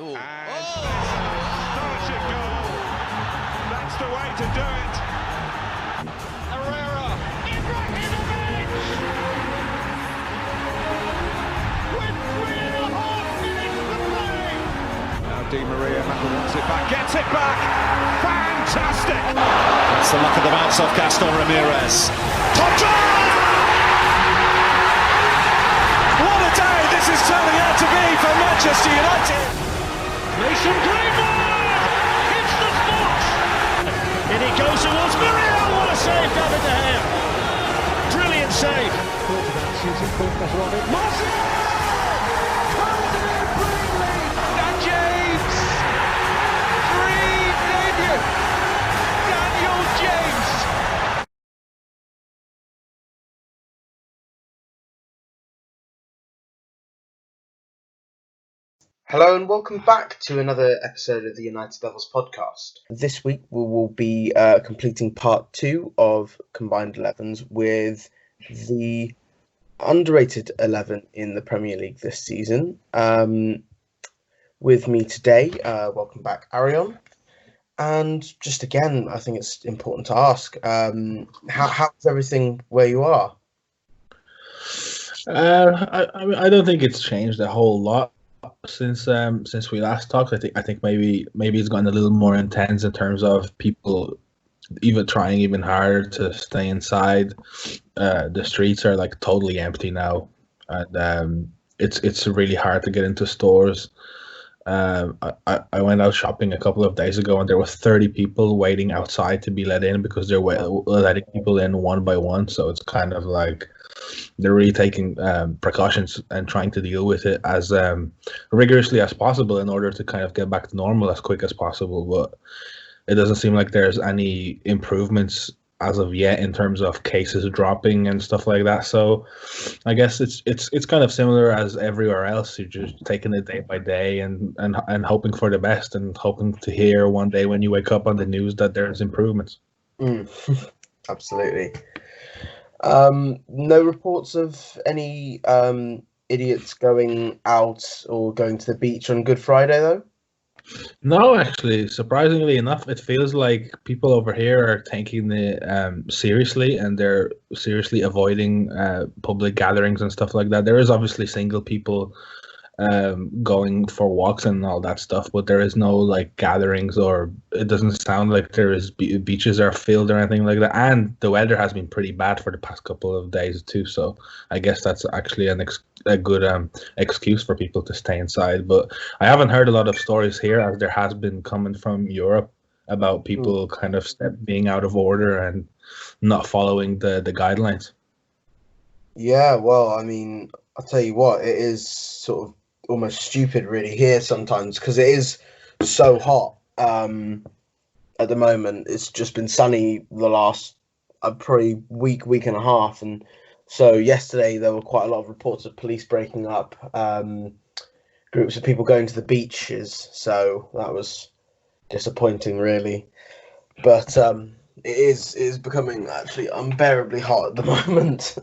Ooh. And Oh! astonishing goal. That's the way to do it. Herrera, Ibrahimovic! With 3.5 minutes to play. Now Di Maria wants it back, gets it back. Fantastic! It's the luck of the bounce off Gaston Ramirez. Contra! What a day this is turning out to be for Manchester United! Mason Greenwood hits the spot. In he goes towards Muriel. What a save, David De Gea. Brilliant save. Martial! Comes in brilliantly. And James. Dream debut. Daniel James. Hello and welcome back to another episode of the United Devils podcast. This week we will be completing part 2 of Combined 11s with the underrated 11 in the Premier League this season. With me today, welcome back Arion. And just again, I think it's important to ask, how's everything where you are? I don't think it's changed a whole lot since we last talked. I think maybe it's gotten a little more intense in terms of people even trying even harder to stay inside. The streets are like totally empty now, and it's really hard to get into stores. I went out shopping a couple of days ago and there were 30 people waiting outside to be let in because they're letting people in one by one. So it's kind of like they're really taking precautions and trying to deal with it as rigorously as possible in order to kind of get back to normal as quick as possible. But it doesn't seem like there's any improvements as of yet in terms of cases dropping and stuff like that. So I guess it's kind of similar as everywhere else. You're just taking it day by day and hoping for the best and hoping to hear one day when you wake up on the news that there's improvements. Absolutely. No reports of any idiots going out or going to the beach on Good Friday, though? No, actually, surprisingly enough, it feels like people over here are taking it seriously and they're seriously avoiding public gatherings and stuff like that. There is obviously single people going for walks and all that stuff, but there is no like gatherings, or it doesn't sound like there is beaches are filled or anything like that. And the weather has been pretty bad for the past couple of days too, so I guess that's actually a good excuse for people to stay inside. But I haven't heard a lot of stories here, as there has been coming from Europe about people kind of being out of order and not following the guidelines. Yeah, well, I mean, I'll tell you what, it is sort of almost stupid really here sometimes because it is so hot at the moment. It's just been sunny the last probably week and a half, and so yesterday there were quite a lot of reports of police breaking up groups of people going to the beaches, so that was disappointing really. But it is becoming actually unbearably hot at the moment.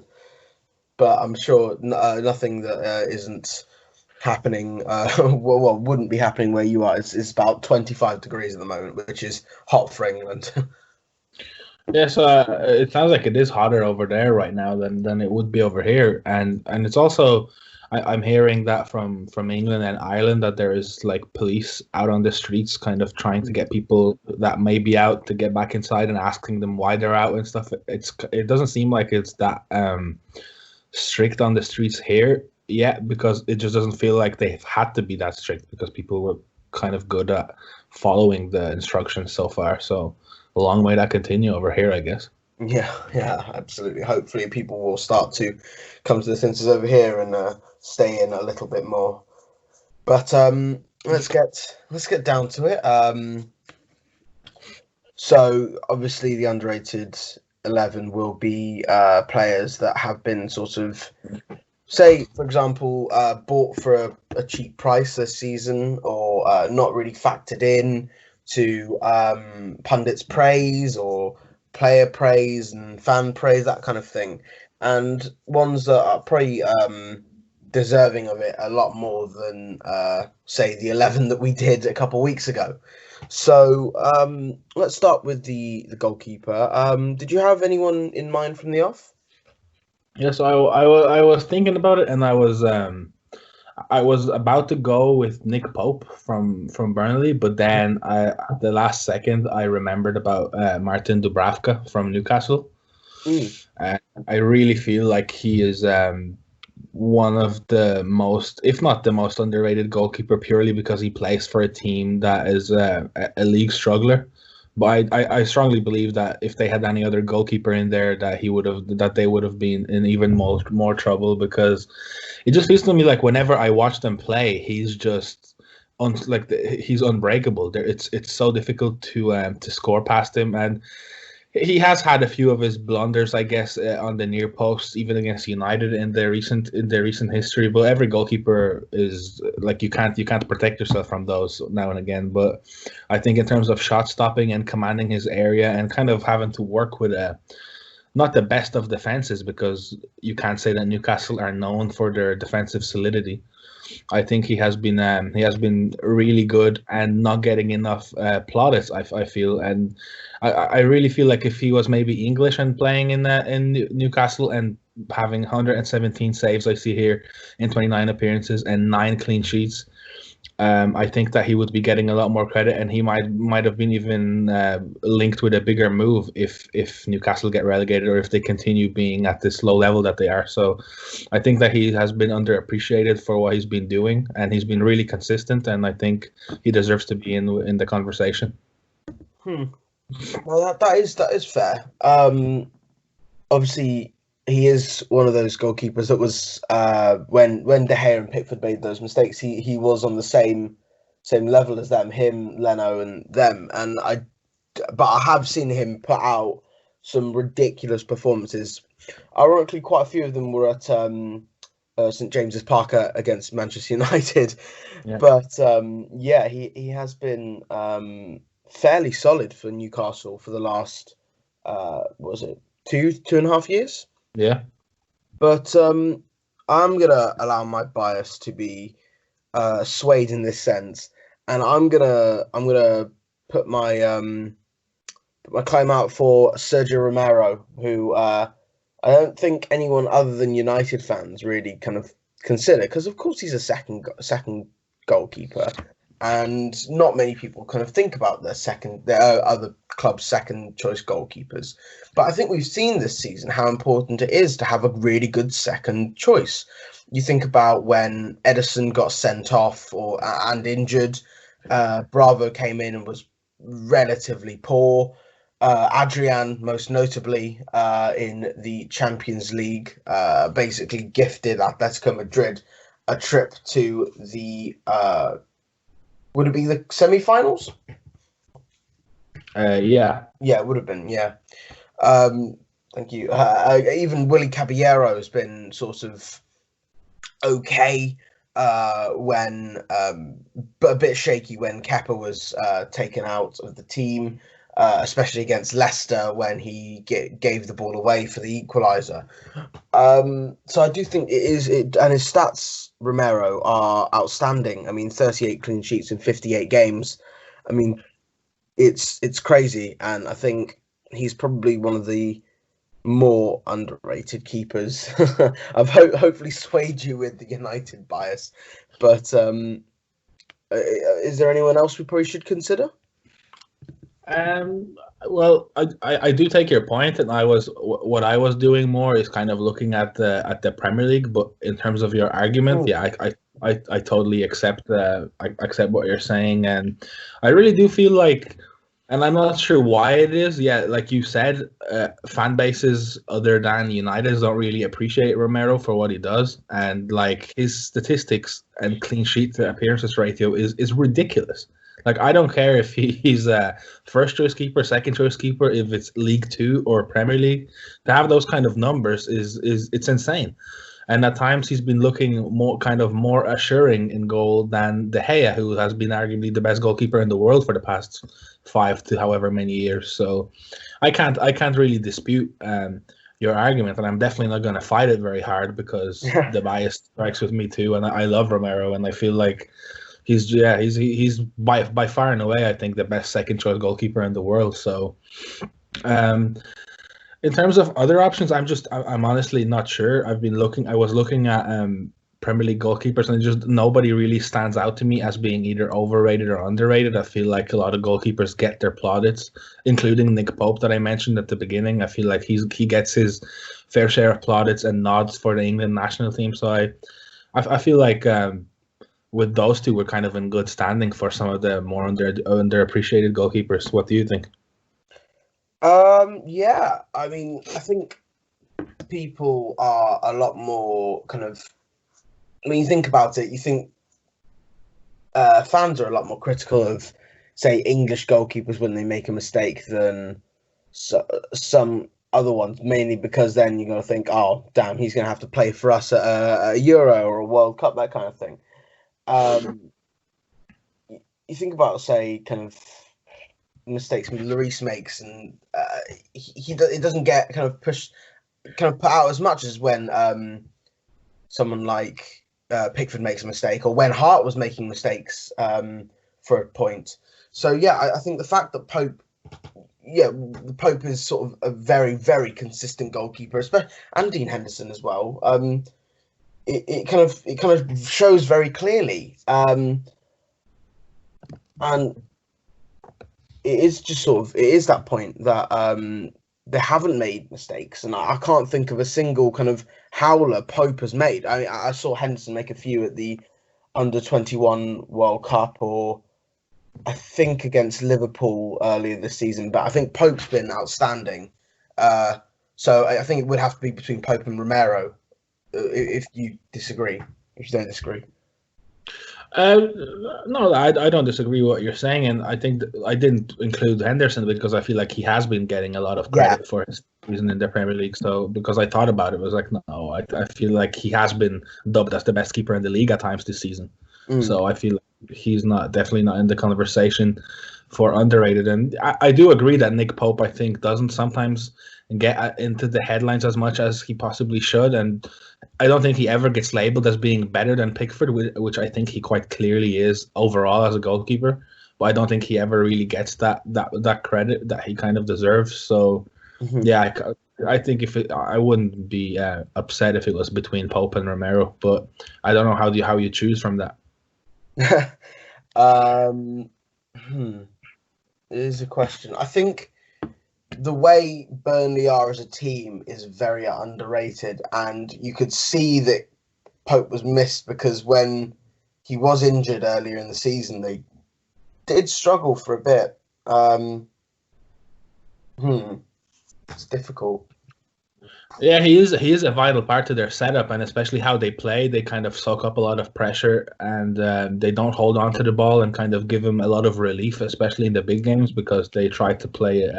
But I'm sure nothing that isn't happening, wouldn't be happening where you are. It's about 25 degrees at the moment, which is hot for England. Yeah, so it sounds like it is hotter over there right now than it would be over here, and it's also I'm hearing that from England and Ireland that there is like police out on the streets kind of trying to get people that may be out to get back inside and asking them why they're out and stuff. It doesn't seem like it's that strict on the streets here yet, because it just doesn't feel like they've had to be that strict because people were kind of good at following the instructions so far. So a long way to continue over here, I guess. Yeah, absolutely. Hopefully people will start to come to the senses over here and stay in a little bit more. But let's get down to it. So obviously the underrated 11 will be players that have been sort of, say, for example, bought for a cheap price this season, or not really factored in to pundits' praise or player praise and fan praise, that kind of thing. And ones that are probably deserving of it a lot more than, say, the 11 that we did a couple of weeks ago. So let's start with the goalkeeper. Did you have anyone in mind from the off? Yeah, so I was thinking about it, and I was about to go with Nick Pope from Burnley, but then at the last second I remembered about Martin Dubravka from Newcastle. I really feel like he is one of the most, if not the most underrated goalkeeper, purely because he plays for a team that is a league struggler. But I strongly believe that if they had any other goalkeeper in there, that they would have been in even more trouble, because it just feels to me like whenever I watch them play, he's just he's unbreakable. It's so difficult to score past him, and he has had a few of his blunders, I guess, on the near post, even against United in their recent history. But every goalkeeper is like, you can't protect yourself from those now and again. But I think in terms of shot stopping and commanding his area and kind of having to work with not the best of defenses, because you can't say that Newcastle are known for their defensive solidity. I think he has been really good and not getting enough plaudits, I feel, and I really feel like if he was maybe English and playing in Newcastle and having 117 saves, I see here, in 29 appearances and 9 clean sheets, I think that he would be getting a lot more credit, and he might have been even linked with a bigger move if Newcastle get relegated, or if they continue being at this low level that they are. So I think that he has been underappreciated for what he's been doing, and he's been really consistent, and I think he deserves to be in the conversation. Well, that is fair. Obviously, he is one of those goalkeepers that was when De Gea and Pickford made those mistakes, he was on the same level as them, him, Leno, and them. But I have seen him put out some ridiculous performances. Ironically, quite a few of them were at St James's Park against Manchester United. Yeah. But he has been fairly solid for Newcastle for the last was it 2.5 years? Yeah. But I'm gonna allow my bias to be swayed in this sense, and I'm gonna put my claim out for Sergio Romero, who I don't think anyone other than United fans really kind of consider, because of course he's a second goalkeeper, and not many people kind of think about their other club's second choice goalkeepers. But I think we've seen this season how important it is to have a really good second choice. You think about when Ederson got sent off and injured, Bravo came in and was relatively poor. Adrian, most notably, in the Champions League, basically gifted Atletico Madrid a trip to the would it be the semi-finals? Yeah, it would have been. Yeah. Thank you. Even Willy Caballero has been sort of okay when, but a bit shaky when Kepa was taken out of the team, especially against Leicester when he gave the ball away for the equaliser. So I do think and his stats, Romero, are outstanding. I mean, 38 clean sheets in 58 games. I mean, it's crazy, and I think he's probably one of the more underrated keepers. I've hopefully swayed you with the United bias, but is there anyone else we probably should consider? Well, I do take your point, and what I was doing more is kind of looking at the Premier League. But in terms of your argument, I totally accept what you're saying, and I really do feel like, and I'm not sure why it is. Yeah, like you said, fan bases other than United don't really appreciate Romero for what he does, and like his statistics and clean sheet to appearances ratio is ridiculous. Like, I don't care if he's a first choice keeper, second choice keeper, if it's League Two or Premier League. To have those kind of numbers it's insane. And at times he's been looking more assuring in goal than De Gea, who has been arguably the best goalkeeper in the world for the past 5 to however many years. So I can't really dispute your argument, and I'm definitely not going to fight it very hard because the bias strikes with me too, and I love Romero, and I feel like he's by far and away, I think, the best second choice goalkeeper in the world. So, in terms of other options, I'm honestly not sure. I was looking at Premier League goalkeepers, and just nobody really stands out to me as being either overrated or underrated. I feel like a lot of goalkeepers get their plaudits, including Nick Pope that I mentioned at the beginning. I feel like he gets his fair share of plaudits and nods for the England national team. So I feel like with those two, we're kind of in good standing for some of the more underappreciated goalkeepers. What do you think? Yeah, I mean, I think people are a lot more kind of, when you think about it, you think fans are a lot more critical of, say, English goalkeepers when they make a mistake than some other ones, mainly because then you're going to think, oh, damn, he's going to have to play for us at a Euro or a World Cup, that kind of thing. You think about, say, kind of mistakes Lloris makes, and it doesn't get kind of pushed, kind of put out as much as when someone like Pickford makes a mistake, or when Hart was making mistakes for a point. So yeah, I think the fact that Pope is sort of a very, very consistent goalkeeper, especially, and Dean Henderson as well. It kind of shows very clearly, and it is that point that they haven't made mistakes, and I can't think of a single kind of howler Pope has made. I mean, I saw Henderson make a few at the Under-21 World Cup, or I think against Liverpool earlier this season, but I think Pope's been outstanding. So I think it would have to be between Pope and Romero, if you don't disagree. No, I don't disagree with what you're saying, and I think I didn't include Henderson because I feel like he has been getting a lot of credit for his season in the Premier League. So because I thought about it, I was like, no, I feel like he has been dubbed as the best keeper in the league at times this season. So I feel like he's definitely not in the conversation for underrated. And I do agree that Nick Pope, I think, doesn't sometimes get into the headlines as much as he possibly should, and I don't think he ever gets labeled as being better than Pickford, which I think he quite clearly is overall as a goalkeeper. But I don't think he ever really gets that credit that he kind of deserves. So, yeah, I think I wouldn't be upset if it was between Pope and Romero. But I don't know how you choose from that. It is a question. I think the way Burnley are as a team is very underrated, and you could see that Pope was missed because when he was injured earlier in the season, they did struggle for a bit. It's difficult. Yeah, he is a vital part to their setup, and especially how they play. They kind of soak up a lot of pressure, and they don't hold on to the ball and kind of give him a lot of relief, especially in the big games, because they try to play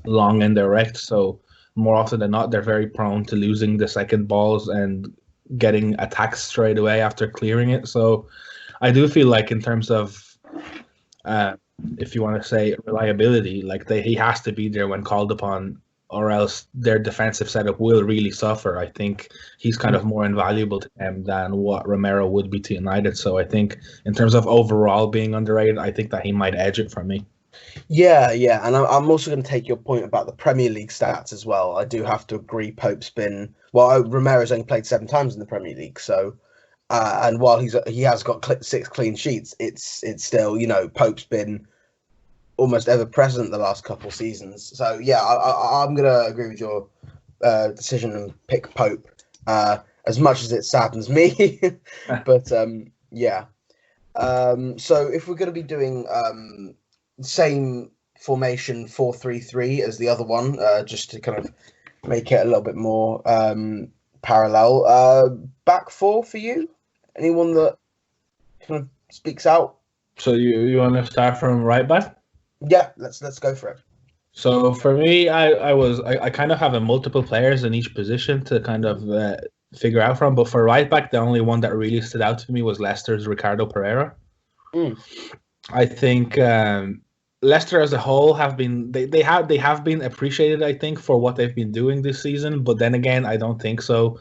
long and direct. So more often than not, they're very prone to losing the second balls and getting attacks straight away after clearing it. So I do feel like in terms of, if you want to say reliability, like he has to be there when called upon, or else their defensive setup will really suffer. I think he's kind of more invaluable to them than what Romero would be to United. So I think in terms of overall being underrated, I think that he might edge it from me. Yeah, and I'm also going to take your point about the Premier League stats as well. I do have to agree. Romero's only played 7 times in the Premier League, so and while he has got 6 clean sheets, it's still, Pope's been almost ever present the last couple seasons. So yeah, I'm gonna agree with your decision and pick Pope. As much as it saddens me, but yeah. So if we're gonna be doing same formation 4-3-3 as the other one, just to kind of make it a little bit more parallel. Back 4 for you? Anyone that kind of speaks out? So you want to start from right back? Yeah, let's go for it. So for me, I kind of have a multiple players in each position to kind of figure out from. But for right back, the only one that really stood out to me was Leicester's Ricardo Pereira. I think Leicester as a whole have been they have been appreciated, I think, for what they've been doing this season. But then again, I don't think so.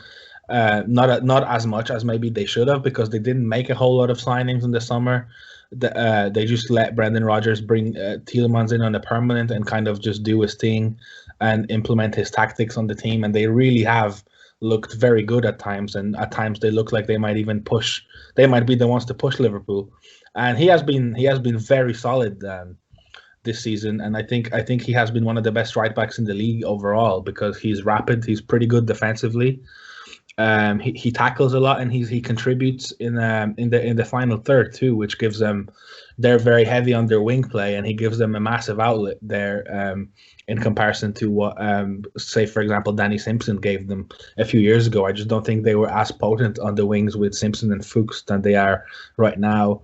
Not as much as maybe they should have, because they didn't make a whole lot of signings in the summer. They just let Brendan Rodgers bring Tielemans in on a permanent and kind of just do his thing and implement his tactics on the team. And they really have looked very good at times, and at times they look like they might even push. They might be the ones to push Liverpool. And he has been very solid this season, and I think he has been one of the best right backs in the league overall, because he's rapid, he's pretty good defensively. He tackles a lot, and he contributes in the final third too, which gives them, they're very heavy on their wing play, and he gives them a massive outlet there, in comparison to what say for example Danny Simpson gave them a few years ago. I just don't think they were as potent on the wings with Simpson and Fuchs than they are right now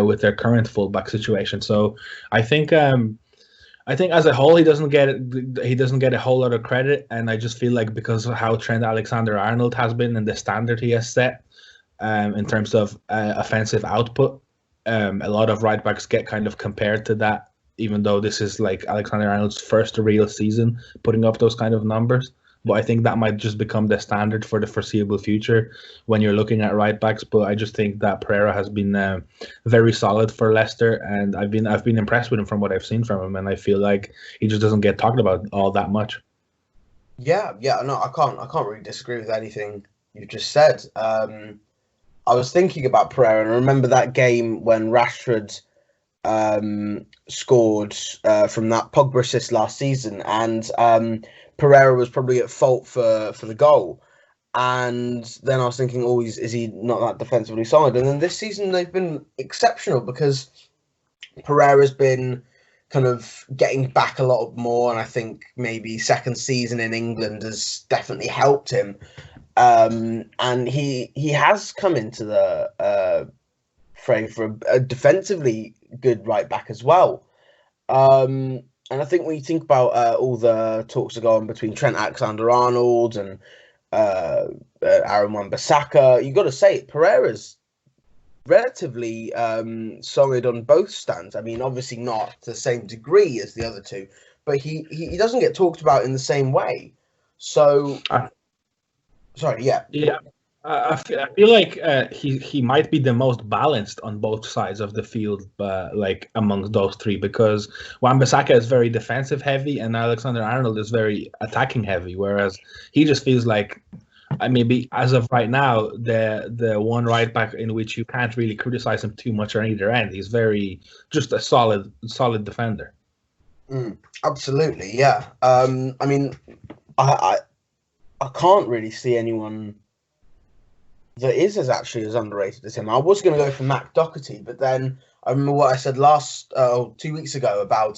with their current fullback situation. So I think as a whole he doesn't get a whole lot of credit, and I just feel like because of how Trent Alexander-Arnold has been and the standard he has set in terms of offensive output, a lot of right backs get kind of compared to that, even though this is like Alexander-Arnold's first real season putting up those kind of numbers. But I think that might just become the standard for the foreseeable future when you're looking at right backs. But I just think that Pereira has been very solid for Leicester, and I've been impressed with him from what I've seen from him, and I feel like he just doesn't get talked about all that much. Yeah, no, I can't really disagree with anything you've just said. I was thinking about Pereira, and I remember that game when Rashford scored from that Pogba assist last season, and Pereira was probably at fault for the goal. And then I was thinking, oh, is he not that defensively solid? And then this season they've been exceptional, because Pereira's been kind of getting back a lot more, and I think maybe second season in England has definitely helped him. And he has come into the fray for a defensively good right back as well. And I think when you think about all the talks that go on between Trent Alexander-Arnold and Aaron Wan-Bissaka, you got to say Pereira's relatively solid on both stands. I mean, obviously not to the same degree as the other two, but he doesn't get talked about in the same way. So, sorry, yeah. Yeah. I feel like he might be the most balanced on both sides of the field, like amongst those three, because Wan-Bissaka is very defensive heavy and Alexander-Arnold is very attacking heavy, whereas he just feels like, maybe as of right now, the one right back in which you can't really criticize him too much on either end. He's very just a solid defender. Absolutely, yeah. I mean, I can't really see anyone that is as underrated as him. I was going to go for Matt Doherty, but then I remember what I said 2 weeks ago about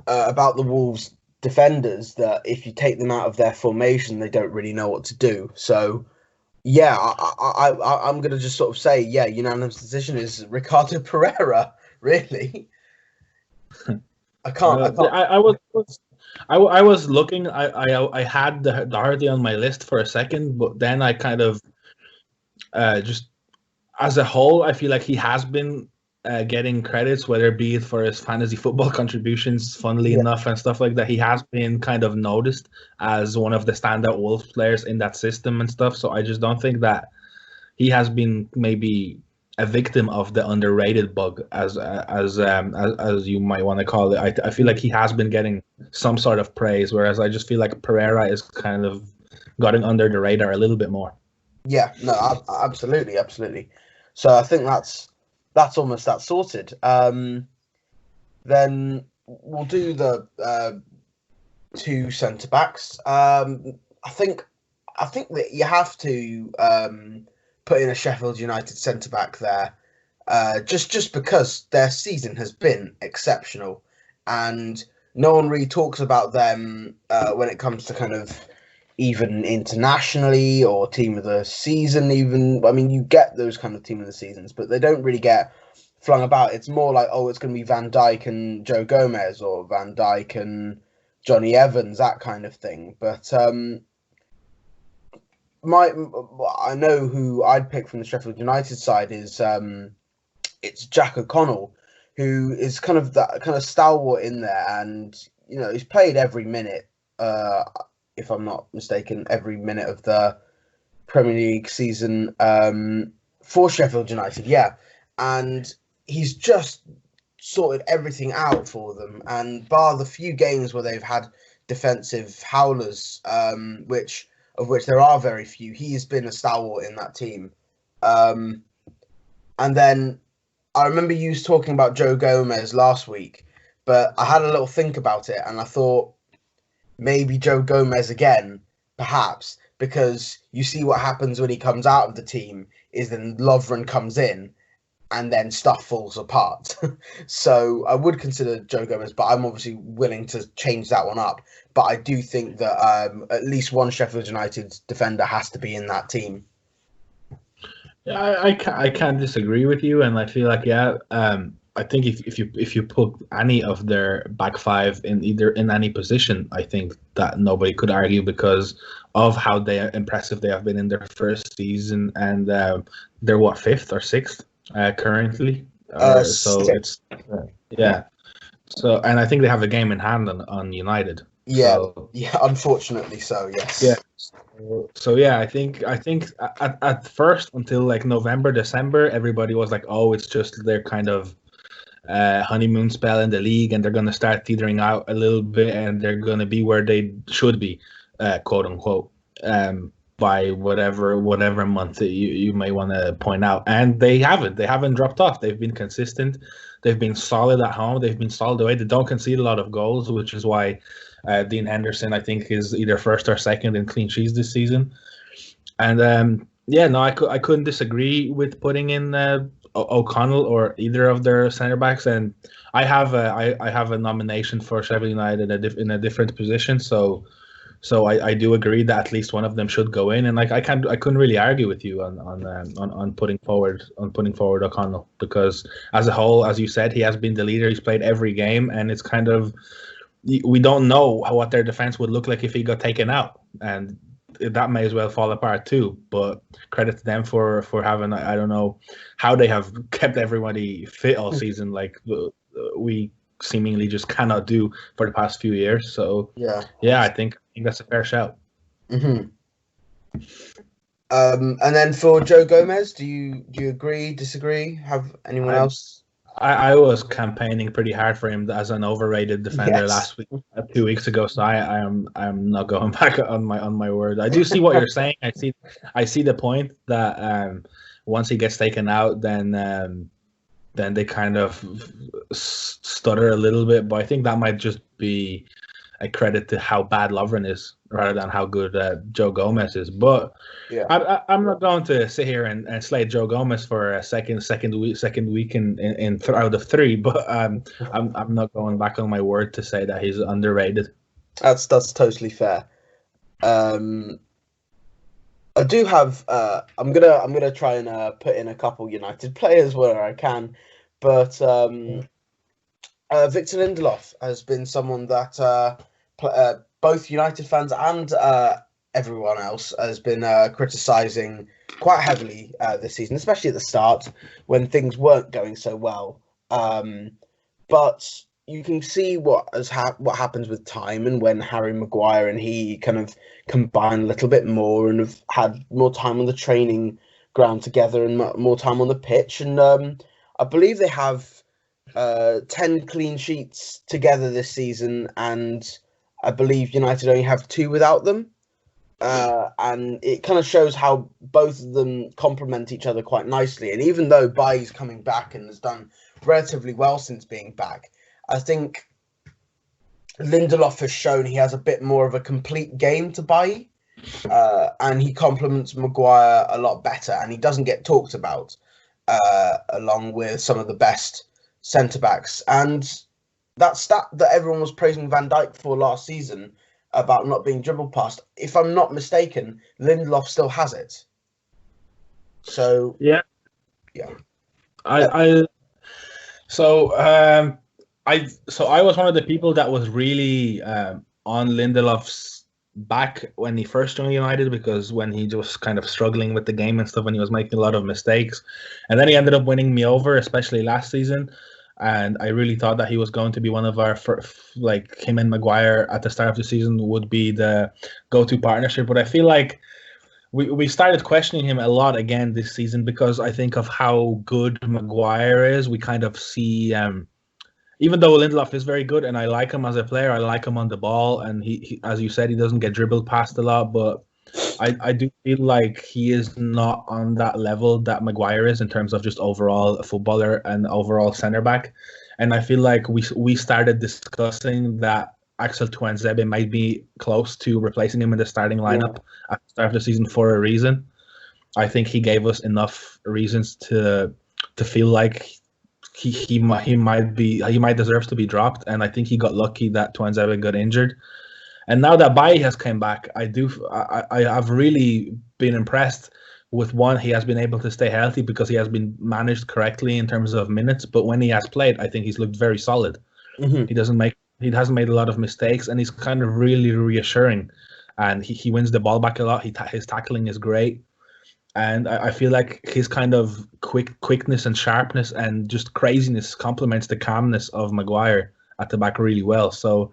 the Wolves defenders, that if you take them out of their formation, they don't really know what to do. So, yeah, I'm going to just sort of say, yeah, unanimous decision is Ricardo Pereira, really. I can't. I was looking. I had the Doherty on my list for a second, but then I kind of just as a whole, I feel like he has been getting credits, whether it be for his fantasy football contributions, funnily enough, and stuff like that. He has been kind of noticed as one of the standout Wolves players in that system and stuff. So I just don't think that he has been maybe a victim of the underrated bug, as you might want to call it. I feel like he has been getting some sort of praise, whereas I just feel like Pereira is kind of getting under the radar a little bit more. Yeah, no, absolutely. So I think that's almost that sorted. Then we'll do the two centre backs. I think that you have to put in a Sheffield United centre back there, just because their season has been exceptional, and no one really talks about them when it comes to kind of even internationally or team of the season. Even, I mean, you get those kind of team of the seasons, but they don't really get flung about. It's more like, oh, it's going to be Van Dijk and Joe Gomez, or Van Dijk and Johnny Evans, that kind of thing. But I know who I'd pick from the Sheffield United side is it's Jack O'Connell, who is kind of that kind of stalwart in there, and he's played every minute. If I'm not mistaken, every minute of the Premier League season for Sheffield United, yeah, and he's just sorted everything out for them. And bar the few games where they've had defensive howlers, of which there are very few, he's been a stalwart in that team. And then I remember you talking about Joe Gomez last week, but I had a little think about it, and I thought maybe Joe Gomez again, perhaps, because you see what happens when he comes out of the team is then Lovren comes in and then stuff falls apart. So I would consider Joe Gomez, but I'm obviously willing to change that one up. But I do think that at least one Sheffield United defender has to be in that team. Yeah, I can't disagree with you, and I feel like I think if you put any of their back five in any position, I think that nobody could argue because of how impressive they have been in their first season, and they're what, 5th or 6th currently. So sixth. Yeah. So, and I think they have a game in hand on United. Yeah, so, unfortunately so. Yes. Yeah. So yeah, I think at first until like November, December, everybody was like, oh, it's just their kind of honeymoon spell in the league, and they're going to start teetering out a little bit, and they're going to be where they should be, quote unquote, by whatever month that you may want to point out. And they haven't dropped off. They've been consistent. They've been solid at home. They've been solid away. They don't concede a lot of goals, which is why Dean Henderson, I think, is either first or second in clean sheets this season. And I couldn't disagree with putting in O'Connell or either of their centre backs. And I have a nomination for Sheffield United in a different position. So I do agree that at least one of them should go in. And like I couldn't really argue with you on putting forward O'Connell, because as a whole, as you said, he has been the leader. He's played every game, and it's kind of, we don't know what their defense would look like if he got taken out, and that may as well fall apart too. But credit to them for having, I don't know how they have kept everybody fit all season, like we seemingly just cannot do for the past few years. So yeah, I think that's a fair shout. Mm-hmm. And then for Joe Gomez, do you agree, disagree? Have anyone else? I was campaigning pretty hard for him as an overrated defender last week, 2 weeks ago. So I'm not going back on my word. I do see what you're saying. I see the point that once he gets taken out, then they kind of stutter a little bit. But I think that might just be a credit to how bad Lovren is rather than how good Joe Gomez is. But yeah, I'm not going to sit here and slate Joe Gomez for a second week in out of 3. But I'm not going back on my word to say that he's underrated. That's totally fair. I do have. I'm gonna try and put in a couple United players where I can, but Victor Lindelof has been someone that both United fans and everyone else has been criticising quite heavily this season, especially at the start when things weren't going so well. But you can see what happens with time, and when Harry Maguire and he kind of combine a little bit more and have had more time on the training ground together and more time on the pitch. And I believe they have 10 clean sheets together this season, and I believe United only have 2 without them. And it kind of shows how both of them complement each other quite nicely. And even though Bailly's coming back and has done relatively well since being back, I think Lindelof has shown he has a bit more of a complete game to Bailly. And he complements Maguire a lot better, and he doesn't get talked about along with some of the best centre-backs. And that stat that everyone was praising Van Dijk for last season about not being dribbled past, if I'm not mistaken, Lindelof still has it. So yeah. I was one of the people that was really on Lindelof's back when he first joined United, because when he was kind of struggling with the game and stuff, and he was making a lot of mistakes, and then he ended up winning me over, especially last season. And I really thought that he was going to be one of our, like him and Maguire at the start of the season would be the go-to partnership. But I feel like we started questioning him a lot again this season because I think of how good Maguire is. We kind of see, even though Lindelof is very good and I like him as a player, I like him on the ball. And he as you said, he doesn't get dribbled past a lot, but I do feel like he is not on that level that Maguire is in terms of just overall footballer and overall centre back. And I feel like we started discussing that Axel Tuanzebe might be close to replacing him in the starting lineup at the start of the season for a reason. I think he gave us enough reasons to feel like he might deserve to be dropped, and I think he got lucky that Tuanzebe got injured. And now that Bailly has come back, I have really been impressed with one. He has been able to stay healthy because he has been managed correctly in terms of minutes. But when he has played, I think he's looked very solid. Mm-hmm. He hasn't made a lot of mistakes, and he's kind of really reassuring. And he wins the ball back a lot. His tackling is great, and I feel like his kind of quickness and sharpness and just craziness complements the calmness of Maguire at the back really well. So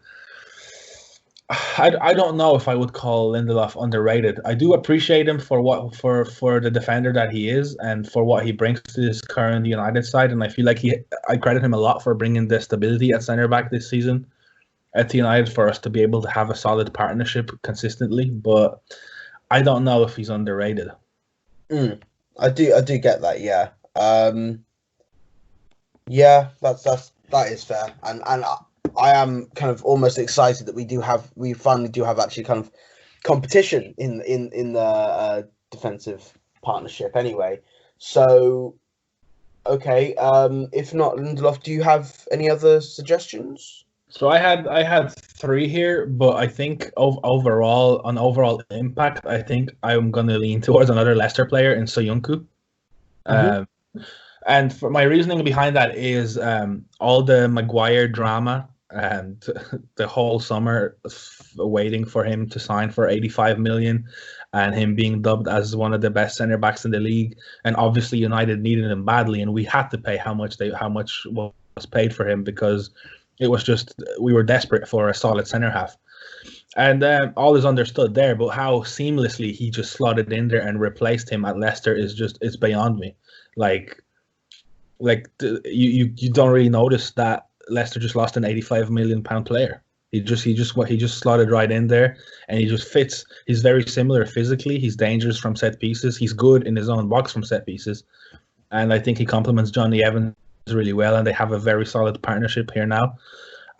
I don't know if I would call Lindelof underrated. I do appreciate him for the defender that he is and for what he brings to this current United side. And I feel like I credit him a lot for bringing the stability at centre back this season at United for us to be able to have a solid partnership consistently. But I don't know if he's underrated. I do get that. Yeah. Yeah, that is fair. And I am kind of almost excited that we finally do have actually kind of competition in the defensive partnership anyway. So, okay, if not Lindelof, do you have any other suggestions? So I had three here, but I think overall impact, I think I'm gonna lean towards another Leicester player in Soyuncu. And for my reasoning behind that is all the Maguire drama and the whole summer waiting for him to sign for 85 million and him being dubbed as one of the best center backs in the league. And obviously United needed him badly, and we had to pay how much was paid for him because it was just we were desperate for a solid center half. And all is understood there, but how seamlessly he just slotted in there and replaced him at Leicester it's beyond me. Like you don't really notice that Leicester just lost an 85 million pound player. He just slotted right in there, and he just fits. He's very similar physically. He's dangerous from set pieces. He's good in his own box from set pieces, and I think he complements Johnny Evans really well. And they have a very solid partnership here now.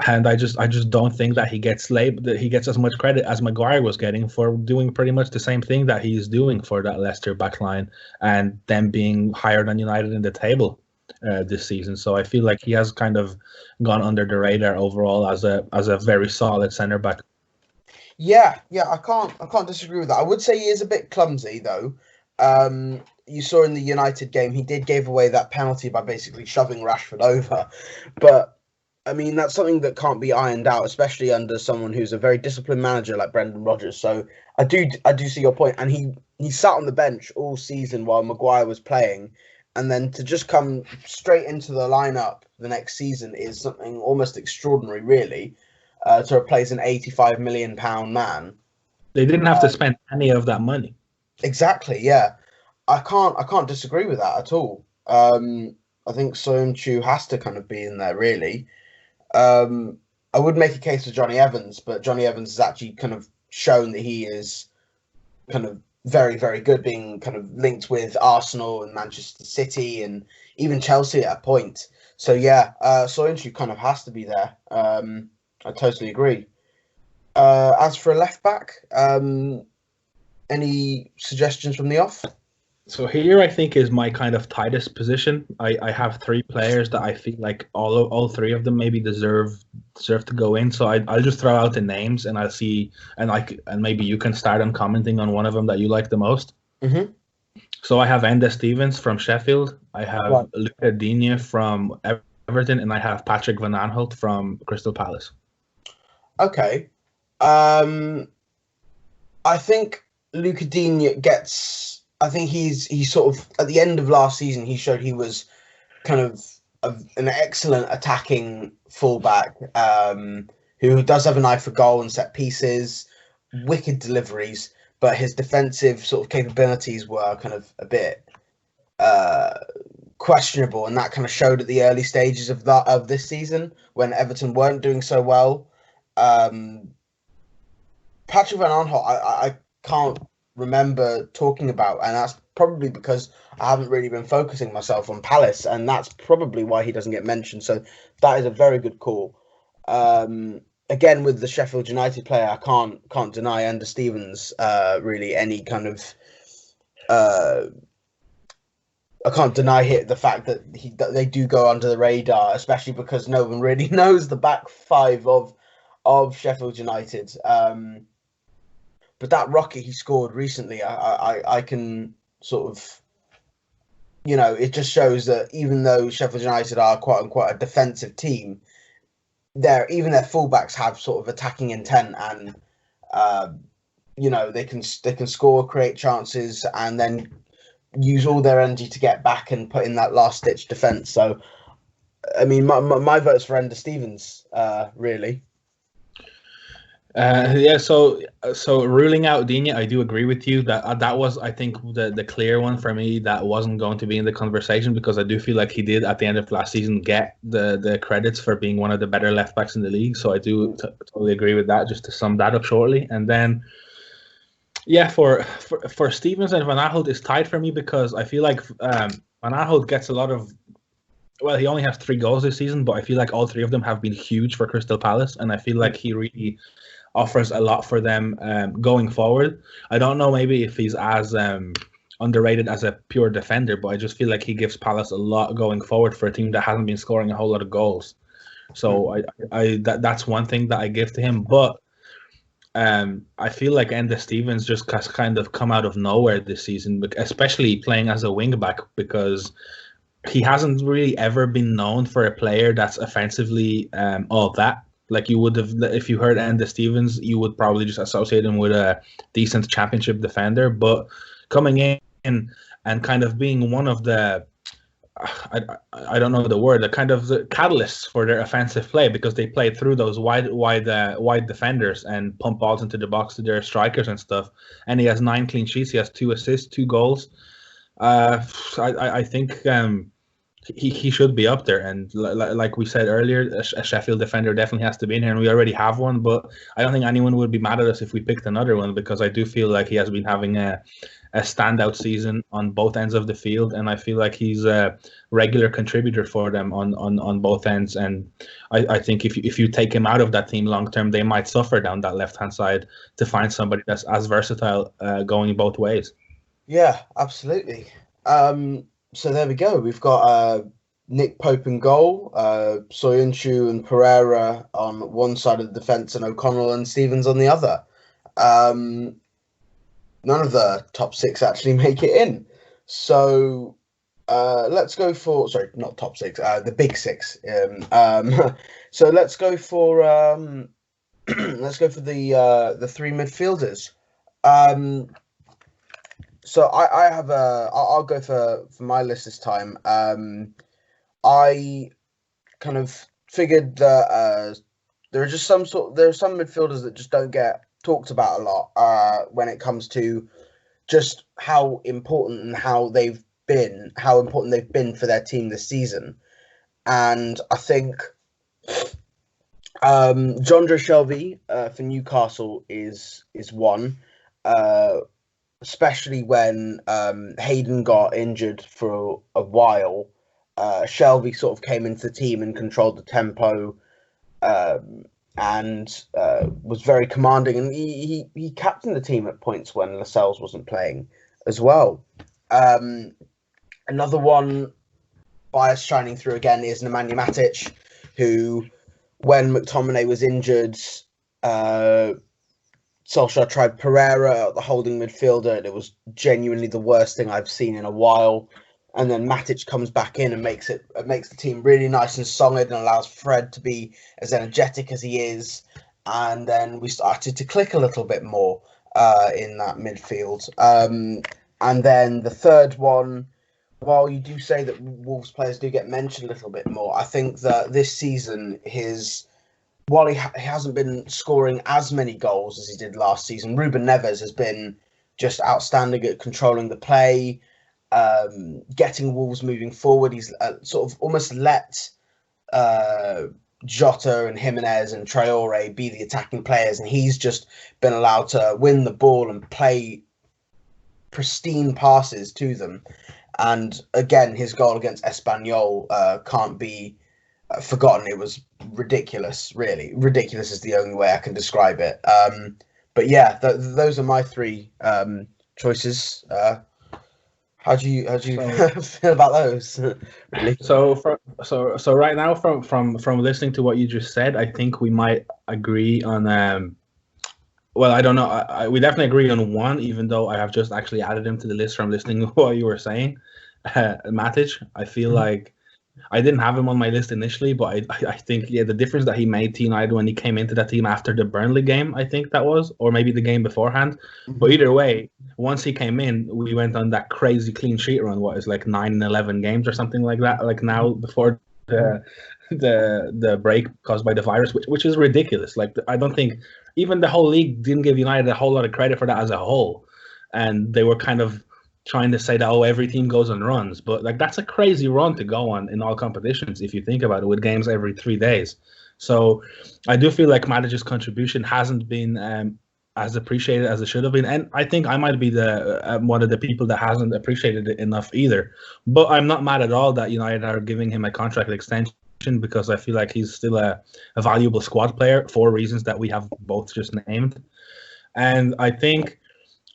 And I just don't think that he gets as much credit as Maguire was getting for doing pretty much the same thing that he's doing for that Leicester backline and them being higher than United in the table this season. So I feel like he has kind of gone under the radar overall as a very solid centre back. Yeah, I can't disagree with that. I would say he is a bit clumsy though. You saw in the United game he did give away that penalty by basically shoving Rashford over, but I mean, that's something that can't be ironed out, especially under someone who's a very disciplined manager like Brendan Rodgers. So I do see your point. And he sat on the bench all season while Maguire was playing, and then to just come straight into the lineup the next season is something almost extraordinary, really, to replace an 85 million pound man. They didn't have to spend any of that money. Exactly. Yeah, I can't disagree with that at all. I think Soyuncu has to kind of be in there, really. I would make a case for Johnny Evans, but Johnny Evans has actually kind of shown that he is kind of very, very good, being kind of linked with Arsenal and Manchester City and even Chelsea at a point. So yeah, Soyuncu kind of has to be there. I totally agree. As for a left back, any suggestions from the off? So here I think is my kind of tightest position. I have three players that I feel like all three of them maybe deserve to go in. So I'll just throw out the names and I'll see and maybe you can start on commenting on one of them that you like the most. Mm-hmm. So I have Enda Stevens from Sheffield. I have Luca Digne from Everton, and I have Patrick Van Aanholt from Crystal Palace. Okay. I think Luca Digne gets. I think he's sort of at the end of last season. He showed he was kind of an excellent attacking fullback who does have an eye for goal and set pieces, wicked deliveries, but his defensive sort of capabilities were kind of a bit questionable, and that kind of showed at the early stages of this season when Everton weren't doing so well. Patrick Van Aanholt, I can't remember talking about, and that's probably because I haven't really been focusing myself on Palace, and that's probably why he doesn't get mentioned. So that is a very good call. Again, with the Sheffield United player, I can't deny Ender Stevens really any kind of. I can't deny the fact that they do go under the radar, especially because no one really knows the back five of Sheffield United. But that rocket he scored recently, I can sort of, it just shows that even though Sheffield United are quite unquote a defensive team, even their fullbacks have sort of attacking intent, and they can score, create chances, and then use all their energy to get back and put in that last ditch defense. So, I mean, my vote's for Ender Stevens, really. So ruling out Digne, I do agree with you that was, I think, the clear one for me that wasn't going to be in the conversation, because I do feel like he did at the end of last season get the credits for being one of the better left backs in the league. So I do totally agree with that. Just to sum that up shortly, and then for Stevens and Van Aanholt is tied for me, because I feel like Van Aanholt gets a lot of. Well, he only has 3 goals this season, but I feel like all 3 of them have been huge for Crystal Palace, and I feel like he really offers a lot for them going forward. I don't know maybe if he's as underrated as a pure defender, but I just feel like he gives Palace a lot going forward for a team that hasn't been scoring a whole lot of goals. So that's one thing that I give to him. But I feel like Ender Stevens just has kind of come out of nowhere this season, especially playing as a wing back, because he hasn't really ever been known for a player that's offensively all that. Like, you would have, if you heard Ender Stevens, you would probably just associate him with a decent championship defender. But coming in and kind of being one of the, I don't know the word, the kind of the catalysts for their offensive play, because they play through those wide defenders and pump balls into the box to their strikers and stuff. And he has 9 clean sheets. He has 2 assists, 2 goals. I think he should be up there, and like we said earlier, a Sheffield defender definitely has to be in here, and we already have one, but I don't think anyone would be mad at us if we picked another one, because I do feel like he has been having a standout season on both ends of the field, and I feel like he's a regular contributor for them on both ends, and I think if you take him out of that team long term, they might suffer down that left hand side to find somebody that's as versatile going both ways. Yeah, absolutely. So there we go. We've got Nick Pope in goal, Soyuncu and Pereira on one side of the defence, and O'Connell and Stevens on the other. None of the top 6 actually make it in. So let's go for, sorry, not top 6, the big 6. So let's go for the 3 midfielders. So I have I'll go for my list this time. I kind of figured that there are some midfielders that just don't get talked about a lot when it comes to just how important they've been for their team this season. And I think Jondre Shelvey for Newcastle is one. Especially when Hayden got injured for a while, Shelvey sort of came into the team and controlled the tempo, and was very commanding. And he captained the team at points when Lascelles wasn't playing as well. Another one, bias shining through again, is Nemanja Matic, who, when McTominay was injured, Solskjaer tried Pereira at the holding midfielder, and it was genuinely the worst thing I've seen in a while. And then Matic comes back in and makes the team really nice and solid, and allows Fred to be as energetic as he is. And then we started to click a little bit more in that midfield. And then the third one while you do say that Wolves players do get mentioned a little bit more, I think that this season, while he hasn't been scoring as many goals as he did last season, Ruben Neves has been just outstanding at controlling the play, getting Wolves moving forward. He's sort of almost let Jota and Jimenez and Traore be the attacking players, and he's just been allowed to win the ball and play pristine passes to them. And again, his goal against Espanyol can't be forgotten. It was ridiculous, really. Ridiculous is the only way I can describe it. But yeah, those are my three choices. How do you feel about those? Really? So right now, from listening to what you just said, I think we might agree on. Well, I don't know. We definitely agree on one, even though I have just actually added him to the list from listening to what you were saying. Matic, I feel like I didn't have him on my list initially, but I think, yeah, the difference that he made to United when he came into that team after the Burnley game, I think that was, or maybe the game beforehand. But either way, once he came in, we went on that crazy clean sheet run. What is like 9 and 11 games or something like that? Like now before the break caused by the virus, which is ridiculous. Like I don't think even the whole league didn't give United a whole lot of credit for that as a whole, and they were kind of trying to say that, oh, every team goes on runs, but like that's a crazy run to go on in all competitions if you think about it, with games every 3 days. So I do feel like Matic's contribution hasn't been as appreciated as it should have been, and I think I might be the one of the people that hasn't appreciated it enough either. But I'm not mad at all that United are giving him a contract extension, because I feel like he's still a valuable squad player for reasons that we have both just named. And I think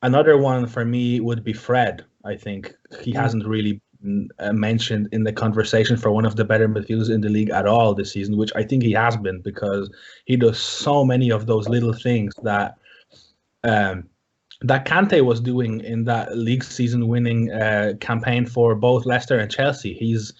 another one for me would be Fred. I think he hasn't really been mentioned in the conversation for one of the better midfielders in the league at all this season, which I think he has been, because he does so many of those little things that that Kante was doing in that league season-winning campaign for both Leicester and Chelsea. He's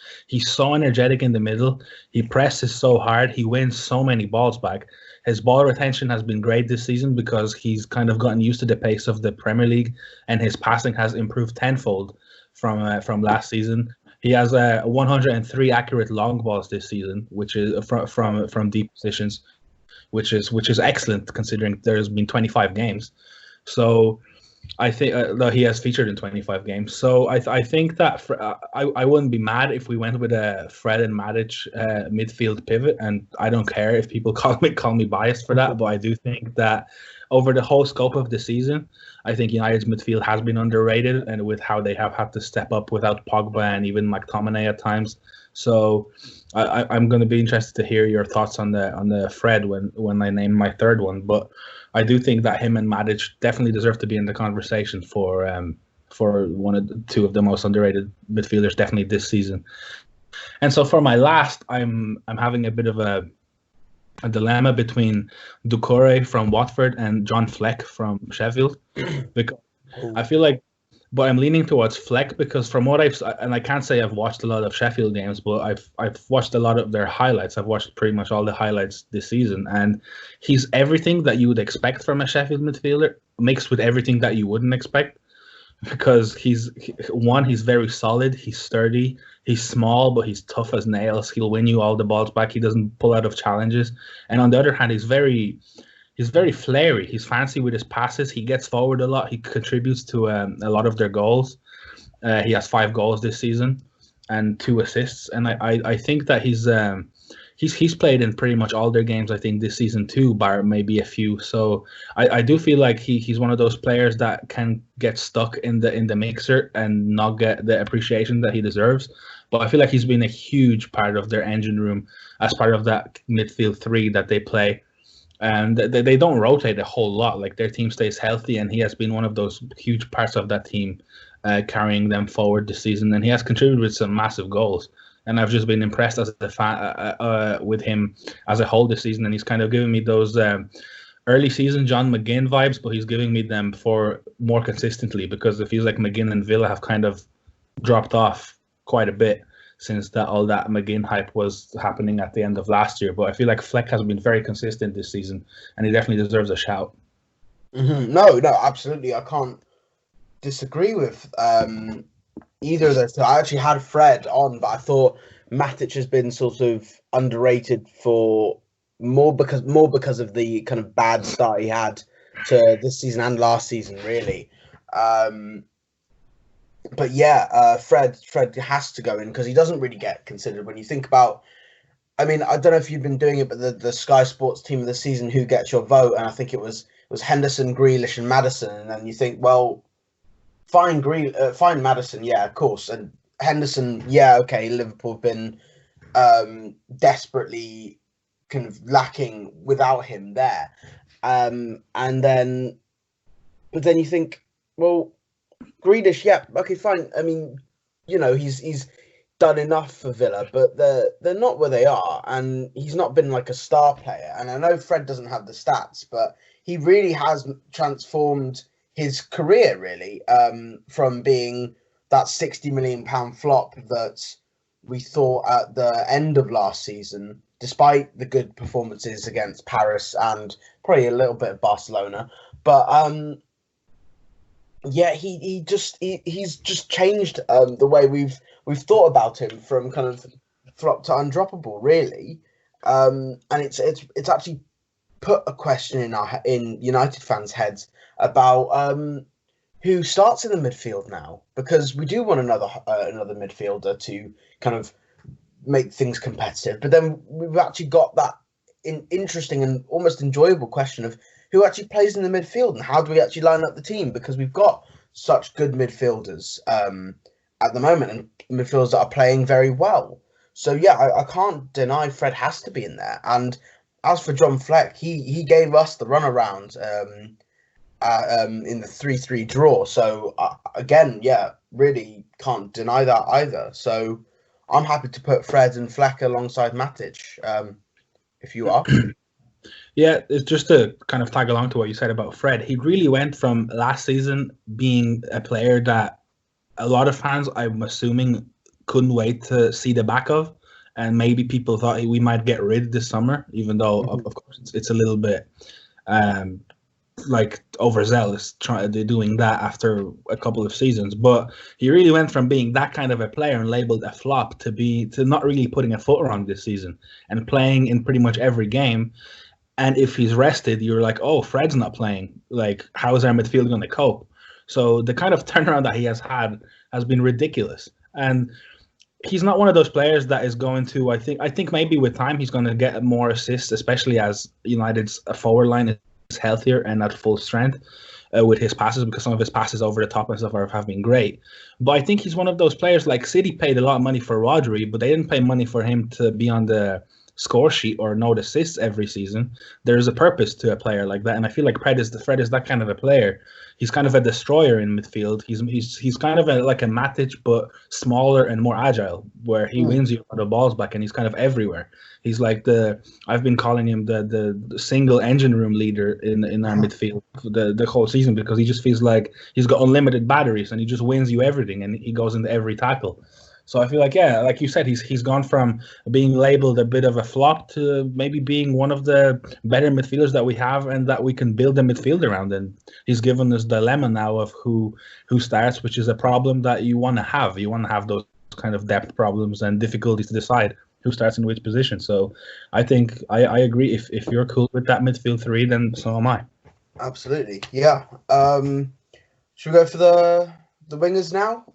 so energetic in the middle. He presses so hard. He wins so many balls back. His ball retention has been great this season because he's kind of gotten used to the pace of the Premier League, and his passing has improved tenfold from last season. He has 103 accurate long balls this season, which is from deep positions, which is excellent considering there's been 25 games. So I think he has featured in 25 games. So I think that I wouldn't be mad if we went with a Fred and Matic midfield pivot, and I don't care if people call me biased for that, but I do think that over the whole scope of the season, I think United's midfield has been underrated, and with how they have had to step up without Pogba and even McTominay at times. So I'm going to be interested to hear your thoughts on the Fred when I name my third one. But I do think that him and Matic definitely deserve to be in the conversation for two of the most underrated midfielders definitely this season. And so for my last, I'm having a bit of a dilemma between Doucouré from Watford and John Fleck from Sheffield, because I feel like, but I'm leaning towards Fleck because from what I can't say I've watched a lot of Sheffield games, but I've watched a lot of their highlights. I've watched pretty much all the highlights this season, and he's everything that you would expect from a Sheffield midfielder, mixed with everything that you wouldn't expect. Because he's very solid, he's sturdy, he's small, but he's tough as nails. He'll win you all the balls back. He doesn't pull out of challenges. And on the other hand, he's very flary. He's fancy with his passes. He gets forward a lot. He contributes to a lot of their goals. He has 5 goals this season and 2 assists. And I think that he's played in pretty much all their games, I think, this season too, bar maybe a few. So I do feel like he's one of those players that can get stuck in the mixer and not get the appreciation that he deserves. But I feel like he's been a huge part of their engine room as part of that midfield 3 that they play. And they don't rotate a whole lot. Like, their team stays healthy, and he has been one of those huge parts of that team, carrying them forward this season. And he has contributed with some massive goals. And I've just been impressed as a fan with him as a whole this season. And he's kind of giving me those early season John McGinn vibes, but he's giving me them for more consistently, because it feels like McGinn and Villa have kind of dropped off quite a bit since all that McGinn hype was happening at the end of last year. But I feel like Fleck has been very consistent this season, and he definitely deserves a shout. Mm-hmm. No, absolutely. I can't disagree with either of those two. I actually had Fred on, but I thought Matic has been sort of underrated for more because of the kind of bad start he had to this season and last season, really. But yeah, Fred has to go in because he doesn't really get considered when you think about. I mean, I don't know if you've been doing it, but the Sky Sports team of the season, who gets your vote? And I think it was Henderson, Grealish, and Maddison. And then you think, well, fine Maddison, yeah, of course, and Henderson, yeah, okay. Liverpool have been desperately kind of lacking without him there, and then, but then you think, well, Grealish, yeah, okay, fine. I mean, he's done enough for Villa, but they're not where they are, and he's not been like a star player. And I know Fred doesn't have the stats, but he really has transformed his career, really, from being that £60 million flop that we thought at the end of last season, despite the good performances against Paris and probably a little bit of Barcelona. But yeah, he's just changed the way we've thought about him from kind of flop to undroppable, really. And it's actually put a question in United fans' heads about who starts in the midfield now, because we do want another midfielder to kind of make things competitive. But then we've actually got that interesting and almost enjoyable question of who actually plays in the midfield and how do we actually line up the team, because we've got such good midfielders at the moment and midfielders that are playing very well. So yeah, I can't deny Fred has to be in there. And as for John Fleck, he gave us the runaround in the 3-3 draw. So again, yeah, really can't deny that either. So I'm happy to put Fred and Fleck alongside Matic, if you are. Yeah, it's just to kind of tag along to what you said about Fred. He really went from last season being a player that a lot of fans, I'm assuming, couldn't wait to see the back of. And maybe people thought we might get rid this summer, even though, of course, it's a little bit like overzealous doing that after a couple of seasons. But he really went from being that kind of a player and labeled a flop to not really putting a foot wrong this season and playing in pretty much every game. And if he's rested, you're like, oh, Fred's not playing. Like, how is our midfield going to cope? So the kind of turnaround that he has had has been ridiculous. And he's not one of those players that is going to, I think maybe with time he's going to get more assists, especially as United's forward line is healthier and at full strength with his passes, because some of his passes over the top and stuff have been great. But I think he's one of those players, like City paid a lot of money for Rodri, but they didn't pay money for him to be on the score sheet or note assists every season. There's a purpose to a player like that, and I feel like Fred is that kind of a player. He's kind of a destroyer in midfield. He's kind of like a Matic, but smaller and more agile, where he wins you the balls back, and he's kind of everywhere. He's like I've been calling him the single engine room leader in our midfield the whole season, because he just feels like he's got unlimited batteries and he just wins you everything and he goes into every tackle. So I feel like, yeah, like you said, he's gone from being labeled a bit of a flop to maybe being one of the better midfielders that we have and that we can build a midfield around. And he's given us dilemma now of who starts, which is a problem that you want to have. You want to have those kind of depth problems and difficulties to decide who starts in which position. So I think I agree. If you're cool with that midfield three, then so am I. Absolutely, yeah. Should we go for the wingers now?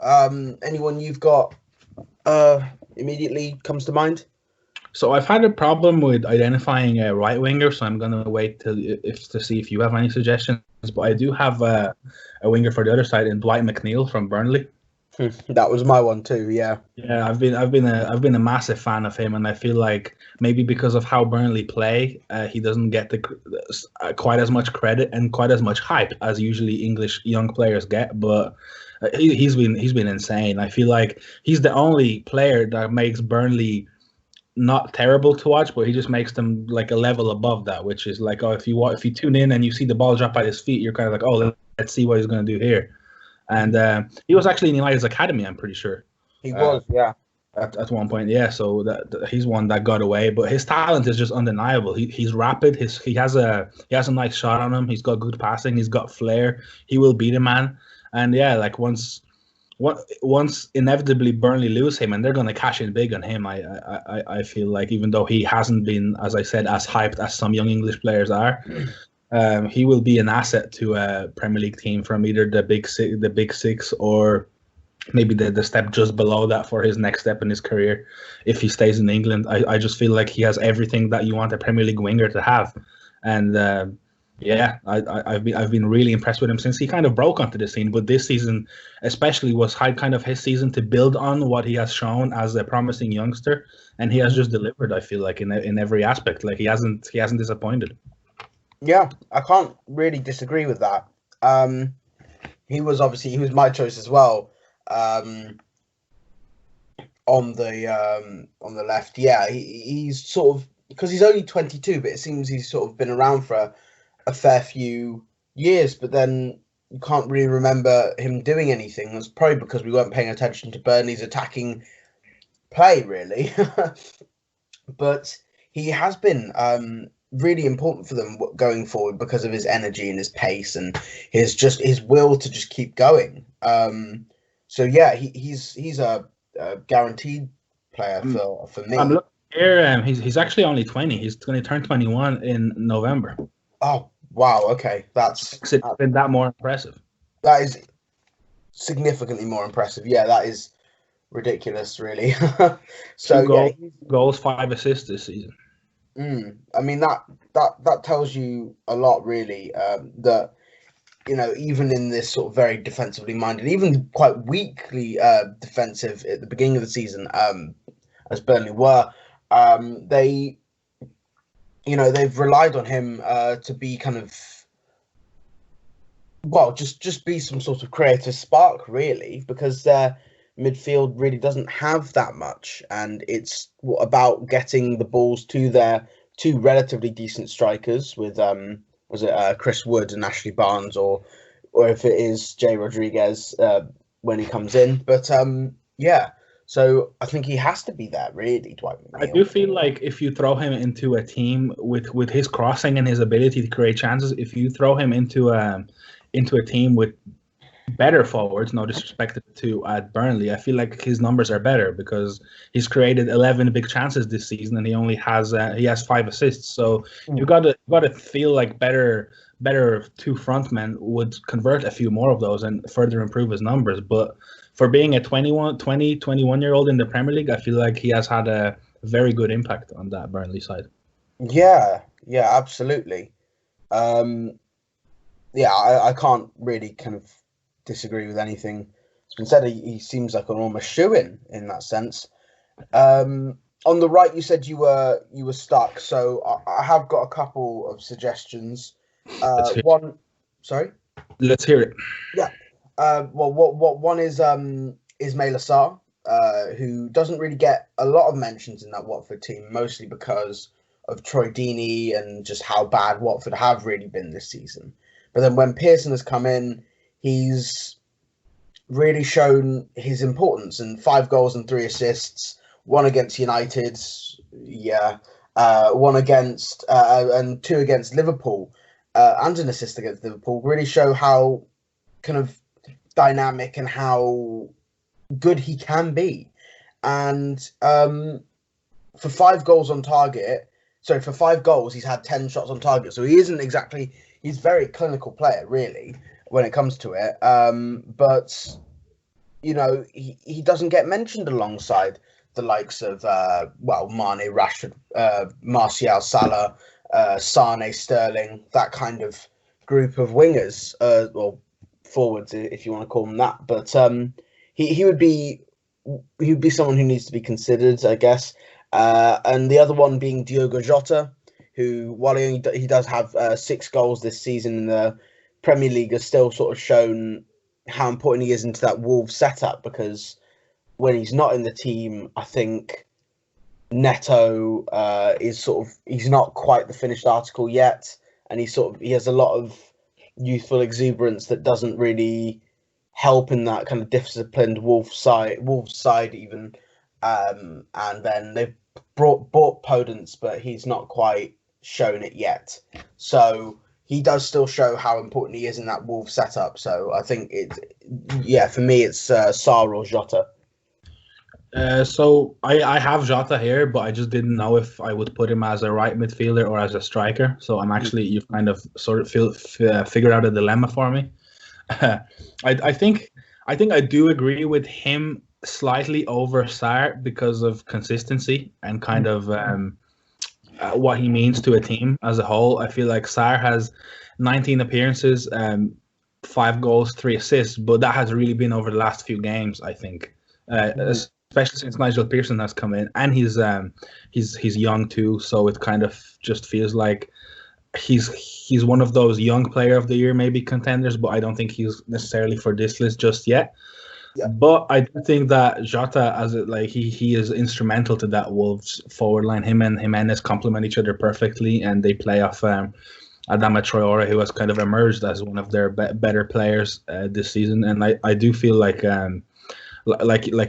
Anyone you've got immediately comes to mind? So I've had a problem with identifying a right winger, so I'm gonna wait to see if you have any suggestions. But I do have a winger for the other side in Dwight McNeil from Burnley. That was my one too. Yeah. Yeah, I've been a massive fan of him, and I feel like maybe because of how Burnley play, he doesn't get quite as much credit and quite as much hype as usually English young players get. But he's been insane. I feel like he's the only player that makes Burnley not terrible to watch, but he just makes them like a level above that, which is like, oh, if you tune in and you see the ball drop at his feet, you're kind of like, oh, let's see what he's going to do here. And he was actually in United's academy, I'm pretty sure. He was, yeah. At one point, yeah. So he's one that got away, but his talent is just undeniable. He's rapid. He has a nice shot on him. He's got good passing. He's got flair. He will beat a man. And yeah, like once once inevitably Burnley lose him, and they're going to cash in big on him. I feel like, even though he hasn't been, as I said, as hyped as some young English players are, he will be an asset to a Premier League team from either the big six, or maybe the step just below that for his next step in his career. If he stays in England, I just feel like he has everything that you want a Premier League winger to have, and. Yeah, I've been really impressed with him since he kind of broke onto the scene. But this season, especially, was kind of his season to build on what he has shown as a promising youngster, and he has just delivered. I feel like in every aspect, like he hasn't disappointed. Yeah, I can't really disagree with that. He was my choice as well. On the left, yeah, he's sort of, because he's only 22, but it seems he's sort of been around for a fair few years, but then you can't really remember him doing anything. That's probably because we weren't paying attention to Burnley's attacking play, really. But he has been really important for them going forward because of his energy and his pace and his will to just keep going. So yeah, he's a guaranteed player for me. I'm looking here. He's actually only 20. He's going to turn 21 in November. Oh, wow. Okay, that's been that more impressive. That is significantly more impressive. Yeah, that is ridiculous, really. So goals, 5 assists this season. I mean, that tells you a lot, really. That, you know, even in this sort of very defensively minded, even quite weakly defensive at the beginning of the season, as Burnley were, they've relied on him to be kind of, well, just be some sort of creative spark, really, because their midfield really doesn't have that much, and it's about getting the balls to their two relatively decent strikers with Chris Wood and Ashley Barnes, or if it is Jay Rodriguez when he comes in. But yeah, so I think he has to be there, really, Dwight McNeil. I do feel like if you throw him into a team with his crossing and his ability to create chances, if you throw him into a team with better forwards, no disrespect to at Burnley, I feel like his numbers are better because he's created 11 big chances this season and he has 5 assists. So you got to feel like better two frontmen would convert a few more of those and further improve his numbers. But for being a 21-year-old in the Premier League, I feel like he has had a very good impact on that Burnley side. Yeah, absolutely. I can't really kind of disagree with anything that's been said. He seems like an almost shoo-in in that sense. On the right, you said you were stuck, so I have got a couple of suggestions. Sorry? Let's hear it. Yeah. One is Ismaila Sarr, who doesn't really get a lot of mentions in that Watford team, mostly because of Troy Deeney and just how bad Watford have really been this season. But then when Pearson has come in, he's really shown his importance, and 5 goals and 3 assists, 1 against United, one against and 2 against Liverpool, and an assist against Liverpool, really show how kind of dynamic and how good he can be. And for 5 goals, he's had 10 shots on target. So he isn't exactly, he's a very clinical player, really, when it comes to it. But, you know, he doesn't get mentioned alongside the likes of, Mane, Rashford, Martial, Salah, Sane, Sterling, that kind of group of wingers, or forwards, if you want to call them that. But he would be someone who needs to be considered, I guess. And the other one being Diogo Jota, who, while he does have 6 goals this season in the Premier League, has still sort of shown how important he is into that Wolves setup, because when he's not in the team, I think Neto he's not quite the finished article yet, and he has a lot of youthful exuberance that doesn't really help in that kind of disciplined Wolves side even. And then they've bought Podence, but he's not quite shown it yet. So he does still show how important he is in that Wolves setup. So I think for me, it's Sarr or Jota. So I have Jota here, but I just didn't know if I would put him as a right midfielder or as a striker. So you've kind of sort of figured out a dilemma for me. I think I do agree with him slightly over Sarr because of consistency and kind of what he means to a team as a whole. I feel like Sarr has 19 appearances, 5 goals, 3 assists, but that has really been over the last few games, I think. Especially since Nigel Pearson has come in, and he's young too, so it kind of just feels like he's one of those young player of the year maybe contenders, but I don't think he's necessarily for this list just yet. Yeah. But I do think that Jota, he is instrumental to that Wolves forward line. Him and Jimenez complement each other perfectly, and they play off Adama Traore, who has kind of emerged as one of their better players this season. And I do feel like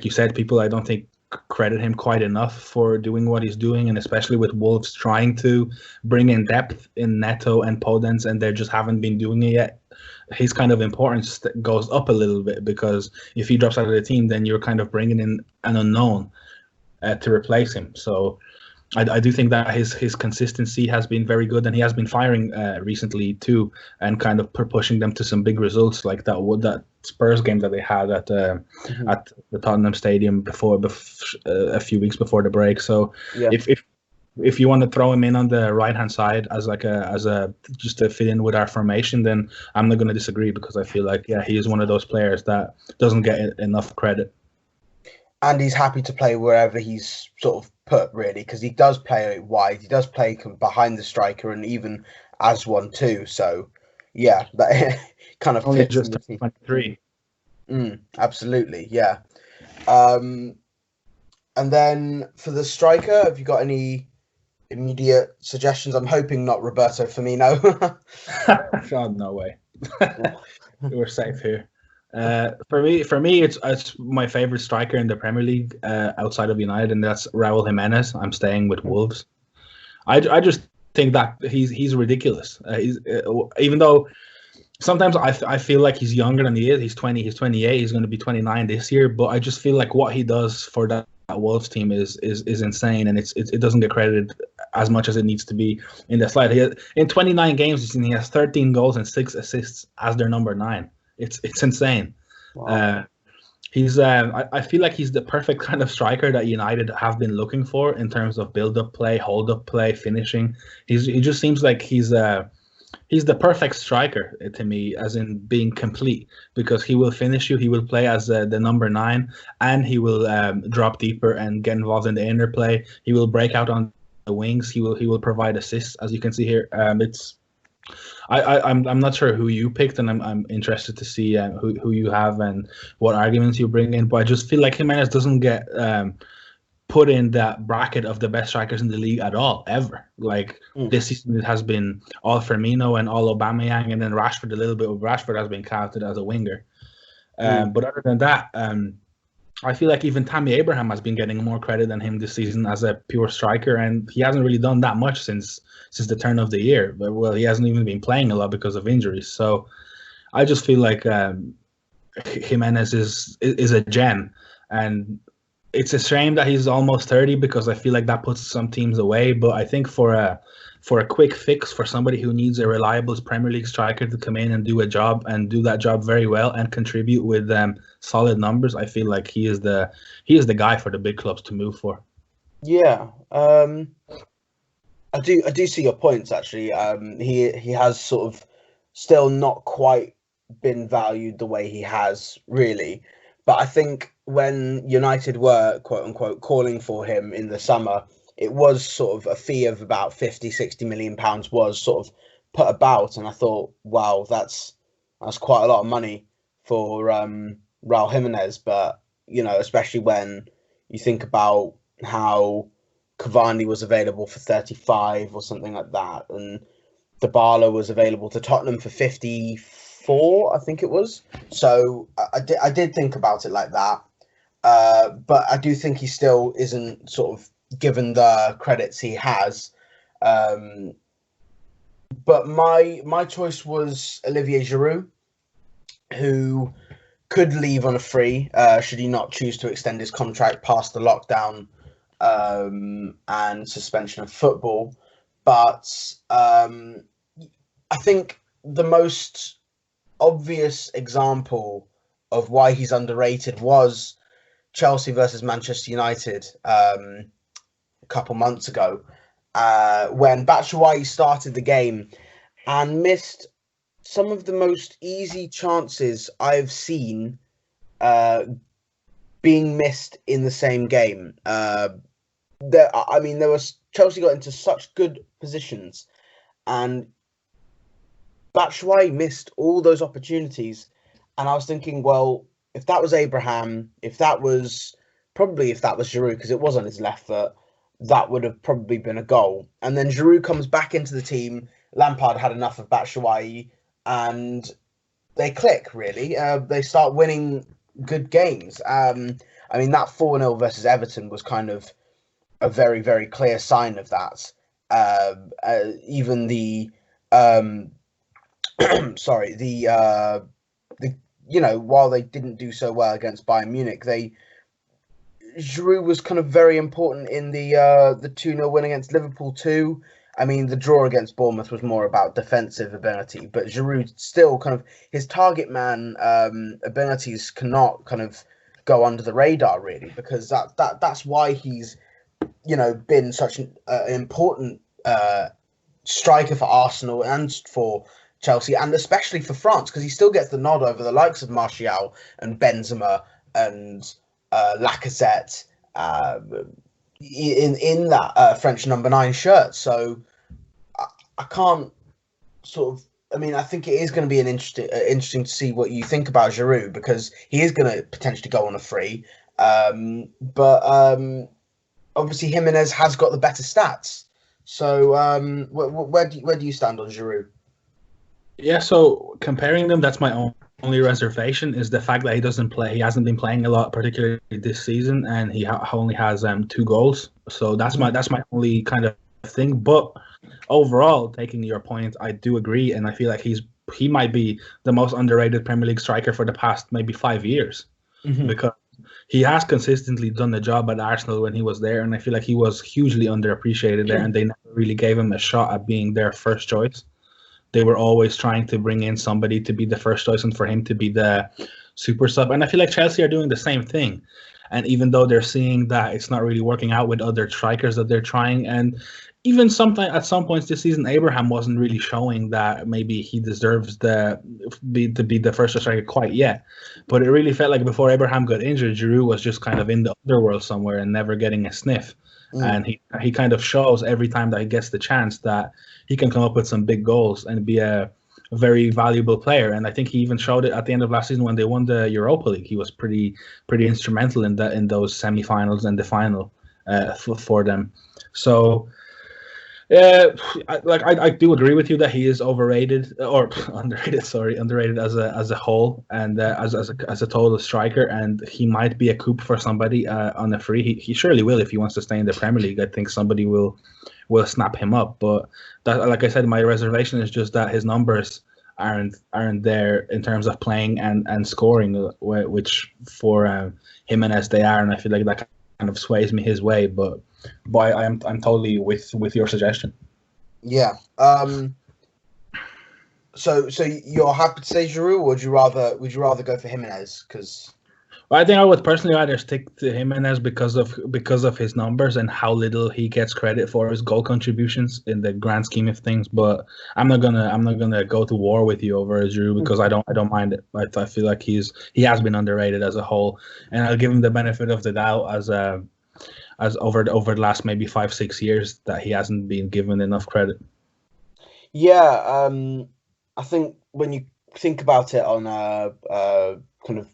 you said, people I don't think credit him quite enough for doing what he's doing, and especially with Wolves trying to bring in depth in Neto and Podence, and they just haven't been doing it yet. His kind of importance goes up a little bit, because if he drops out of the team, then you're kind of bringing in an unknown to replace him. So I do think that his consistency has been very good, and he has been firing recently too, and kind of pushing them to some big results, like that Spurs game that they had at the Tottenham Stadium before a few weeks before the break. So yeah. If you want to throw him in on the right hand side as a just to fit in with our formation, then I'm not going to disagree, because I feel like he is one of those players that doesn't get enough credit. And he's happy to play wherever he's sort of put, really, because he does play wide, he does play behind the striker, and even as one too. So yeah, that kind of only fits just 23. Absolutely, yeah. And then for the striker, have you got any immediate suggestions? I'm hoping not Roberto Firmino. God, no way. We're safe here. For me, it's my favorite striker in the Premier League outside of United, and that's Raúl Jimenez. I'm staying with Wolves. I just think that he's ridiculous. Even though sometimes I feel like he's younger than he is. He's 20. He's 28. He's going to be 29 this year. But I just feel like what he does for that Wolves team is insane, and it doesn't get credited as much as it needs to be in the slide. In 29 games, he has 13 goals and 6 assists as their number 9. It's insane. Wow. I feel like he's the perfect kind of striker that United have been looking for in terms of build-up play, hold-up play, finishing. He just seems like he's the perfect striker to me, as in being complete, because he will finish you, he will play as the number 9, and he will drop deeper and get involved in the interplay. He will break out on the wings. He will provide assists, as you can see here. I'm not sure who you picked, and I'm interested to see who you have and what arguments you bring in. But I just feel like Jimenez doesn't get put in that bracket of the best strikers in the league at all, ever. Like this season, it has been all Firmino and all Aubameyang, and then Rashford. A little bit of Rashford has been counted as a winger. But other than that, I feel like even Tammy Abraham has been getting more credit than him this season as a pure striker, and he hasn't really done that much since the turn of the year. But well, he hasn't even been playing a lot because of injuries. So I just feel like Jimenez is a gem, and it's a shame that he's almost 30, because I feel like that puts some teams away. But I think for a quick fix, for somebody who needs a reliable Premier League striker to come in and do a job and do that job very well and contribute with solid numbers, I feel like he is the guy for the big clubs to move for. Yeah, I do see your points, actually. He has sort of still not quite been valued the way he has, really. But I think when United were, quote unquote, calling for him in the summer, it was sort of a fee of about 50-60 million pounds was sort of put about, and I thought, wow, that's quite a lot of money for Raúl Jimenez. But especially when you think about how Cavani was available for 35 or something like that, and Dybala was available to Tottenham for 54, I think it was. So I did think about it like that, but I do think he still isn't sort of given the credits he has. But my choice was Olivier Giroud, who could leave on a free should he not choose to extend his contract past the lockdown and suspension of football. But I think the most obvious example of why he's underrated was Chelsea versus Manchester United a couple months ago, when Batshuayi started the game and missed some of the most easy chances I've seen being missed in the same game. There was Chelsea got into such good positions, and Batshuayi missed all those opportunities. And I was thinking, well, if that was Abraham, if that was Giroud, because it was on his left foot, that would have probably been a goal. And then Giroud comes back into the team. Lampard had enough of Batshuayi, and they click, really. They start winning good games. That 4-0 versus Everton was kind of a very, very clear sign of that. Even the while they didn't do so well against Bayern Munich, Giroud was kind of very important in the 2-0 win against Liverpool too. I mean, the draw against Bournemouth was more about defensive ability, but Giroud still kind of, his target man abilities cannot kind of go under the radar, really, because that's why he's been such an important striker for Arsenal and for Chelsea, and especially for France, because he still gets the nod over the likes of Martial and Benzema and Lacazette in that French number 9 shirt. So I can't I think it is going to be interesting to see what you think about Giroud, because he is going to potentially go on a free. But obviously Jimenez has got the better stats. So where do you stand on Giroud? Yeah, so comparing them, that's my only reservation, is the fact that he doesn't play. He hasn't been playing a lot, particularly this season, and he only has 2 goals. So that's my only kind of thing. But overall, taking your point, I do agree, and I feel like he might be the most underrated Premier League striker for the past maybe 5 years, because he has consistently done the job at Arsenal when he was there, and I feel like he was hugely underappreciated there, and they never really gave him a shot at being their first choice. They were always trying to bring in somebody to be the first choice and for him to be the super sub. And I feel like Chelsea are doing the same thing. And even though they're seeing that it's not really working out with other strikers that they're trying, and even at some points this season, Abraham wasn't really showing that maybe he deserves to be the first striker quite yet. But it really felt like before Abraham got injured, Giroud was just kind of in the underworld somewhere and never getting a sniff. And he kind of shows every time that he gets the chance that he can come up with some big goals and be a very valuable player. And I think he even showed it at the end of last season when they won the Europa League. He was pretty instrumental in those semifinals and the final for them. So I do agree with you that he is overrated or underrated as a whole, and as a total striker, and he might be a coup for somebody on a free. He surely will if he wants to stay in the Premier League. I think somebody will snap him up. But that, like I said, my reservation is just that his numbers aren't there in terms of playing and scoring, which for Jimenez they are, and I feel like that kind of sways me his way. But I'm totally with your suggestion. Yeah. So you're happy to say Giroud, or would you rather go for Jimenez? Because I think I would personally rather stick to Jimenez because of his numbers and how little he gets credit for his goal contributions in the grand scheme of things. But I'm not gonna go to war with you over Giroud, because I don't mind it. I feel like he has been underrated as a whole, and I'll give him the benefit of the doubt as over the last maybe 5-6 years that he hasn't been given enough credit. Yeah, I think when you think about it on kind of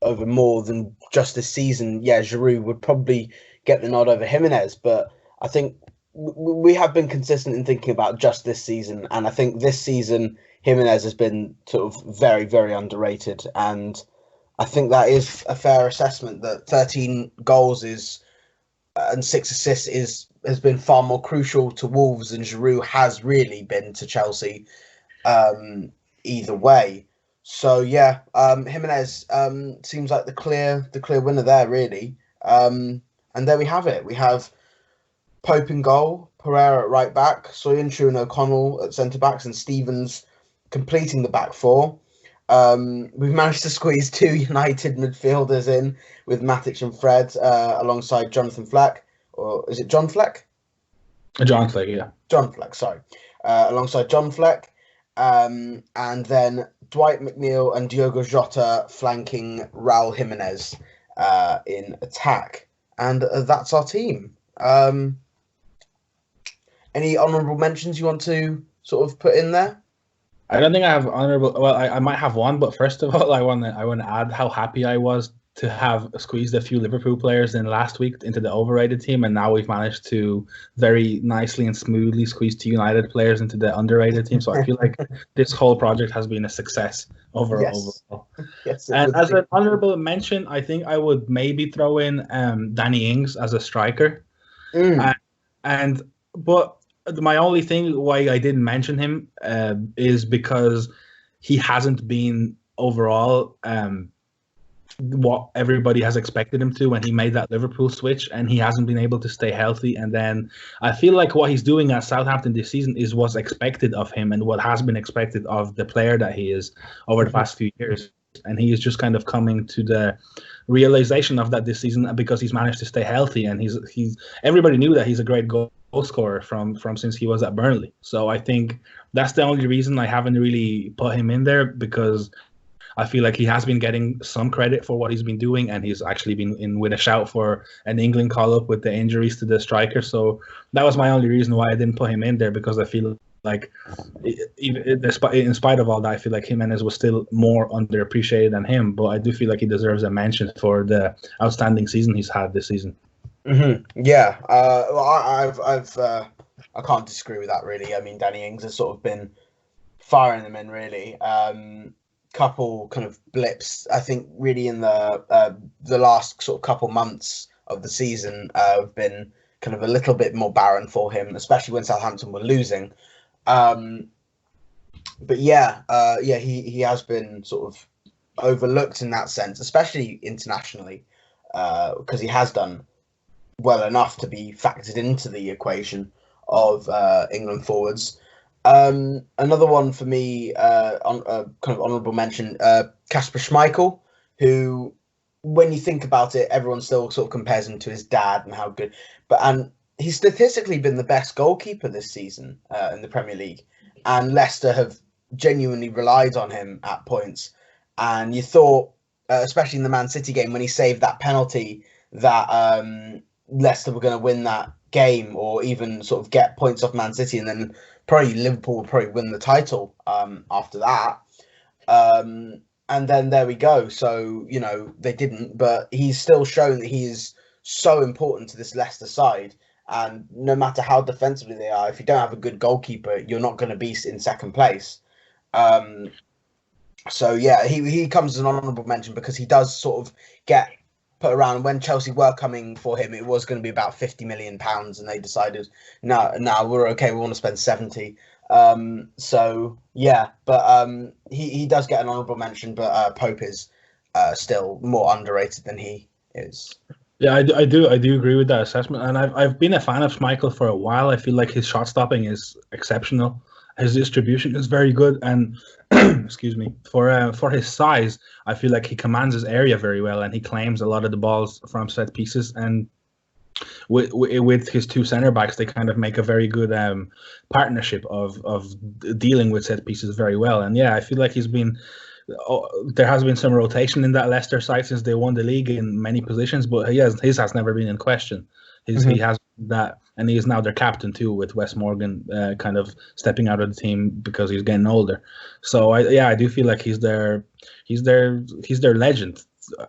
over more than just this season, yeah, Giroud would probably get the nod over Jimenez. But I think we have been consistent in thinking about just this season, and I think this season Jimenez has been sort of very, very underrated, and I think that is a fair assessment. That 13 goals and 6 assists is has been far more crucial to Wolves than Giroud has really been to Chelsea. Either way, so yeah, Jimenez seems like the clear winner there, really. And there we have it. We have Pope in goal, Pereira at right back, Soyuncu and O'Connell at centre backs, and Stevens completing the back four. We've managed to squeeze 2 United midfielders in with Matic and Fred alongside Jonathan Fleck, or is it John Fleck? John Fleck, yeah. John Fleck, sorry. Alongside John Fleck. And then Dwight McNeil and Diogo Jota flanking Raul Jimenez in attack. And that's our team. Any honourable mentions you want to sort of put in there? I don't think I have honourable. Well, I might have one, but first of all, I want to add how happy I was to have squeezed a few Liverpool players in last week into the overrated team, and now we've managed to very nicely and smoothly squeeze 2 United players into the underrated team. So I feel like this whole project has been a success overall. Yes, and as an honourable mention, I think I would maybe throw in Danny Ings as a striker. But my only thing why I didn't mention him is because he hasn't been overall what everybody has expected him to when he made that Liverpool switch, and he hasn't been able to stay healthy. And then I feel like what he's doing at Southampton this season is what's expected of him and what has been expected of the player that he is over the past few years. And he is just kind of coming to the realization of that this season because he's managed to stay healthy, and he's everybody knew that he's a great goal scorer from since he was at Burnley. So I think that's the only reason I haven't really put him in there, because I feel like he has been getting some credit for what he's been doing, and he's actually been in with a shout for an England call-up with the injuries to the striker. So that was my only reason why I didn't put him in there, because I feel like, in spite of all that, I feel like Jimenez was still more underappreciated than him. But I do feel like he deserves a mention for the outstanding season he's had this season. Mm-hmm. Yeah, I can't disagree with that, really. I mean, Danny Ings has sort of been firing them in, really. Couple kind of blips, I think, really in the last sort of couple months of the season have been kind of a little bit more barren for him, especially when Southampton were losing. But yeah, he has been sort of overlooked in that sense, especially internationally, because he has done well enough to be factored into the equation of England forwards. Another one for me, on kind of honourable mention, Kasper Schmeichel, who, when you think about it, everyone still sort of compares him to his dad and how good, and he's statistically been the best goalkeeper this season in the Premier League, and Leicester have genuinely relied on him at points. And you thought, especially in the Man City game, when he saved that penalty, that Leicester were going to win that game, or even sort of get points off Man City, and then probably Liverpool will probably win the title after that. And then there we go. So, you know, they didn't, but he's still shown that he is so important to this Leicester side. And no matter how defensively they are, if you don't have a good goalkeeper, you're not going to be in second place. So, yeah, he comes as an honourable mention because he does sort of get put around. When Chelsea were coming for him, it was going to be about £50 million, and they decided, no, we're okay, we want to spend 70. So yeah, but he does get an honourable mention, but Pope is still more underrated than he is. Yeah, I do agree with that assessment, and I've been a fan of Schmeichel for a while. I feel like his shot stopping is exceptional. His distribution is very good, and excuse me, for his size, I feel like he commands his area very well, and he claims a lot of the balls from set pieces. And with his 2 centre backs, they kind of make a very good partnership of dealing with set pieces very well. And yeah, I feel like there has been some rotation in that Leicester side since they won the league in many positions, but his has never been in question. He has that, and he is now their captain too, with Wes Morgan kind of stepping out of the team because he's getting older. So I do feel like he's their legend,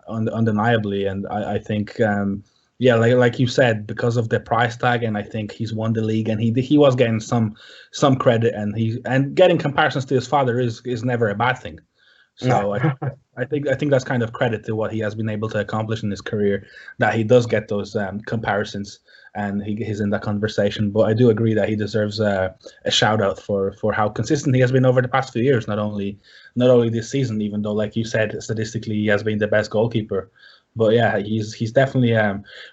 undeniably, and I think like you said, because of the price tag, and I think he's won the league, and he was getting some credit, and getting comparisons to his father is never a bad thing. So I think that's kind of credit to what he has been able to accomplish in his career, that he does get those comparisons and he's in that conversation. But I do agree that he deserves a shout out for how consistent he has been over the past few years. Not only this season, even though, like you said, statistically he has been the best goalkeeper. But yeah, he's definitely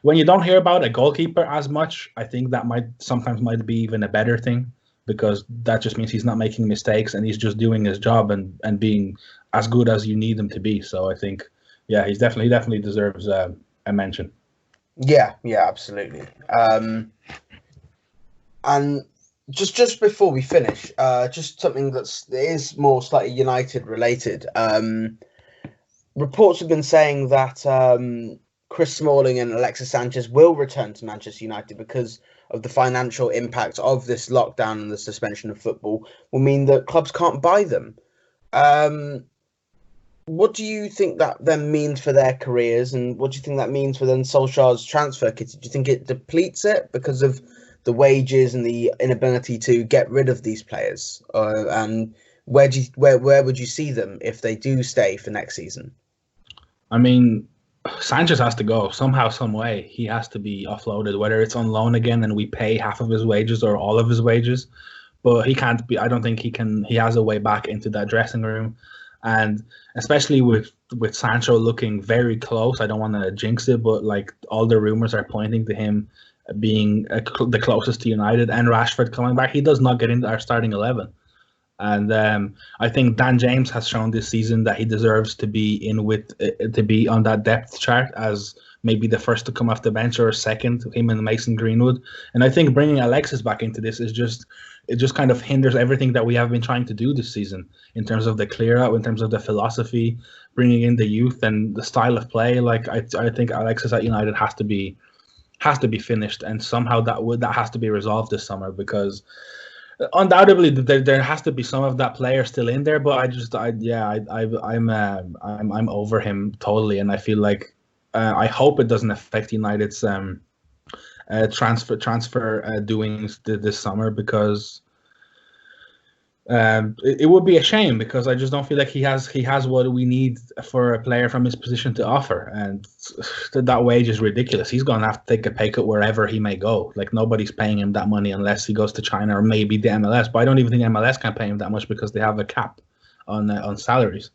when you don't hear about a goalkeeper as much, I think that might be even a better thing, because that just means he's not making mistakes and he's just doing his job and being as good as you need him to be. So I think, yeah, he definitely deserves a mention. Yeah, absolutely. And just before we finish, just something that is more slightly United related. Reports have been saying that Chris Smalling and Alexis Sanchez will return to Manchester United because of the financial impact of this lockdown and the suspension of football will mean that clubs can't buy them. What do you think that then means for their careers, and what do you think that means for then Solskjaer's transfer kitty? Do you think it depletes it because of the wages and the inability to get rid of these players? And where would you see them if they do stay for next season? I mean, Sanchez has to go somehow, some way. He has to be offloaded, whether it's on loan again and we pay half of his wages or all of his wages. But he can't be. I don't think he can. He has a way back into that dressing room, and especially with Sancho looking very close. I don't want to jinx it, but like all the rumors are pointing to him being the closest to United, and Rashford coming back. He does not get into our starting 11. And I think Dan James has shown this season that he deserves to be to be on that depth chart as maybe the first to come off the bench or second, him and Mason Greenwood. And I think bringing Alexis back into this it just kind of hinders everything that we have been trying to do this season in terms of the clear out, in terms of the philosophy, bringing in the youth and the style of play. Like I think Alexis at United has to be finished, and somehow that has to be resolved this summer, because undoubtedly there has to be some of that player still in there, but I'm over him totally, and I feel like I hope it doesn't affect United's transfer doings this summer, because it would be a shame, because I just don't feel like he has what we need for a player from his position to offer, and that wage is ridiculous. He's going to have to take a pay cut wherever he may go. Like, nobody's paying him that money unless he goes to China or maybe the MLS, but I don't even think MLS can pay him that much because they have a cap on salaries.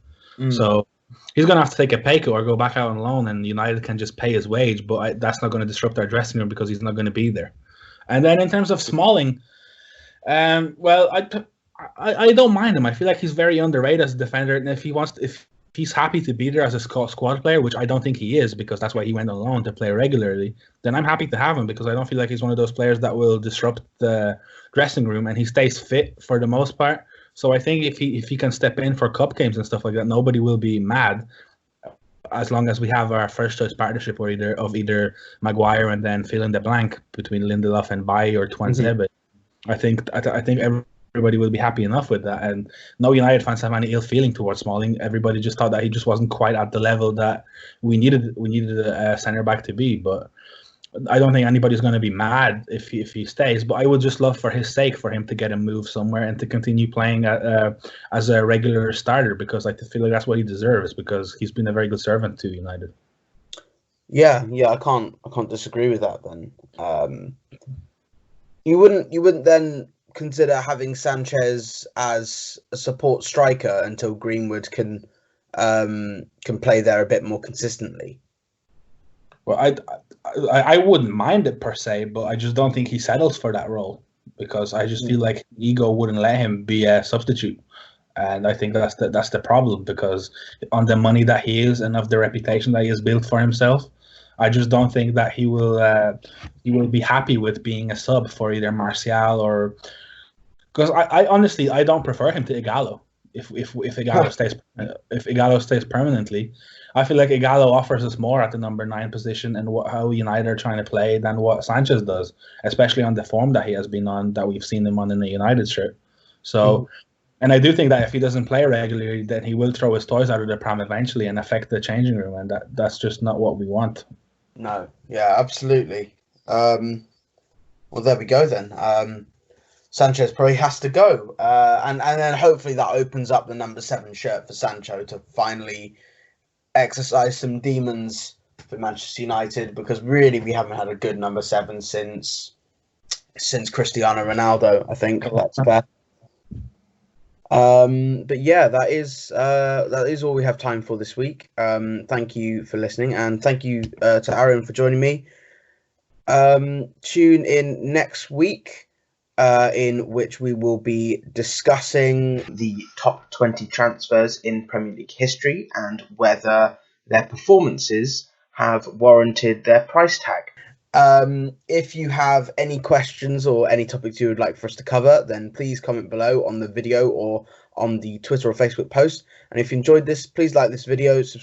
So he's going to have to take a pay cut or go back out on loan, and United can just pay his wage, but that's not going to disrupt our dressing room because he's not going to be there. And then in terms of Smalling, I don't mind him. I feel like he's very underrated as a defender, and if he's happy to be there as a squad player, which I don't think he is, because that's why he went on loan to play regularly, then I'm happy to have him, because I don't feel like he's one of those players that will disrupt the dressing room, and he stays fit for the most part. So I think if he can step in for cup games and stuff like that, nobody will be mad, as long as we have our first choice partnership of either Maguire and then fill in the blank between Lindelof and Bailly or Tuanzebe. I think everybody will be happy enough with that, and no United fans have any ill feeling towards Smalling. Everybody just thought that he just wasn't quite at the level that we needed a centre back to be. But I don't think anybody's going to be mad if he stays. But I would just love, for his sake, for him to get a move somewhere and to continue playing as a regular starter, because I feel like that's what he deserves, because he's been a very good servant to United. Yeah, I can't disagree with that. Then you wouldn't then consider having Sanchez as a support striker until Greenwood can play there a bit more consistently? Well, I wouldn't mind it per se, but I just don't think he settles for that role, because I just feel like ego wouldn't let him be a substitute, and I think that's the problem, because on the money that he is and of the reputation that he has built for himself, I just don't think that he will be happy with being a sub for either Martial or, because I honestly don't prefer him to Ighalo. If Ighalo stays permanently, I feel like Ighalo offers us more at the number 9 position and how United are trying to play than what Sanchez does, especially on the form that he has been on, that we've seen him on in the United shirt. So, and I do think that if he doesn't play regularly, then he will throw his toys out of the pram eventually and affect the changing room, and that's just not what we want. No, yeah, absolutely. Well, there we go then. Sanchez probably has to go. And then hopefully that opens up the number 7 shirt for Sancho to finally exercise some demons for Manchester United, because really we haven't had a good number 7 since Cristiano Ronaldo. I think that's fair. But yeah, that is all we have time for this week. Thank you for listening, and thank you to Arion for joining me. Tune in next week, in which we will be discussing the top 20 transfers in Premier League history and whether their performances have warranted their price tag. If you have any questions or any topics you would like for us to cover, then please comment below on the video or on the Twitter or Facebook post. And if you enjoyed this, please like this video, subscribe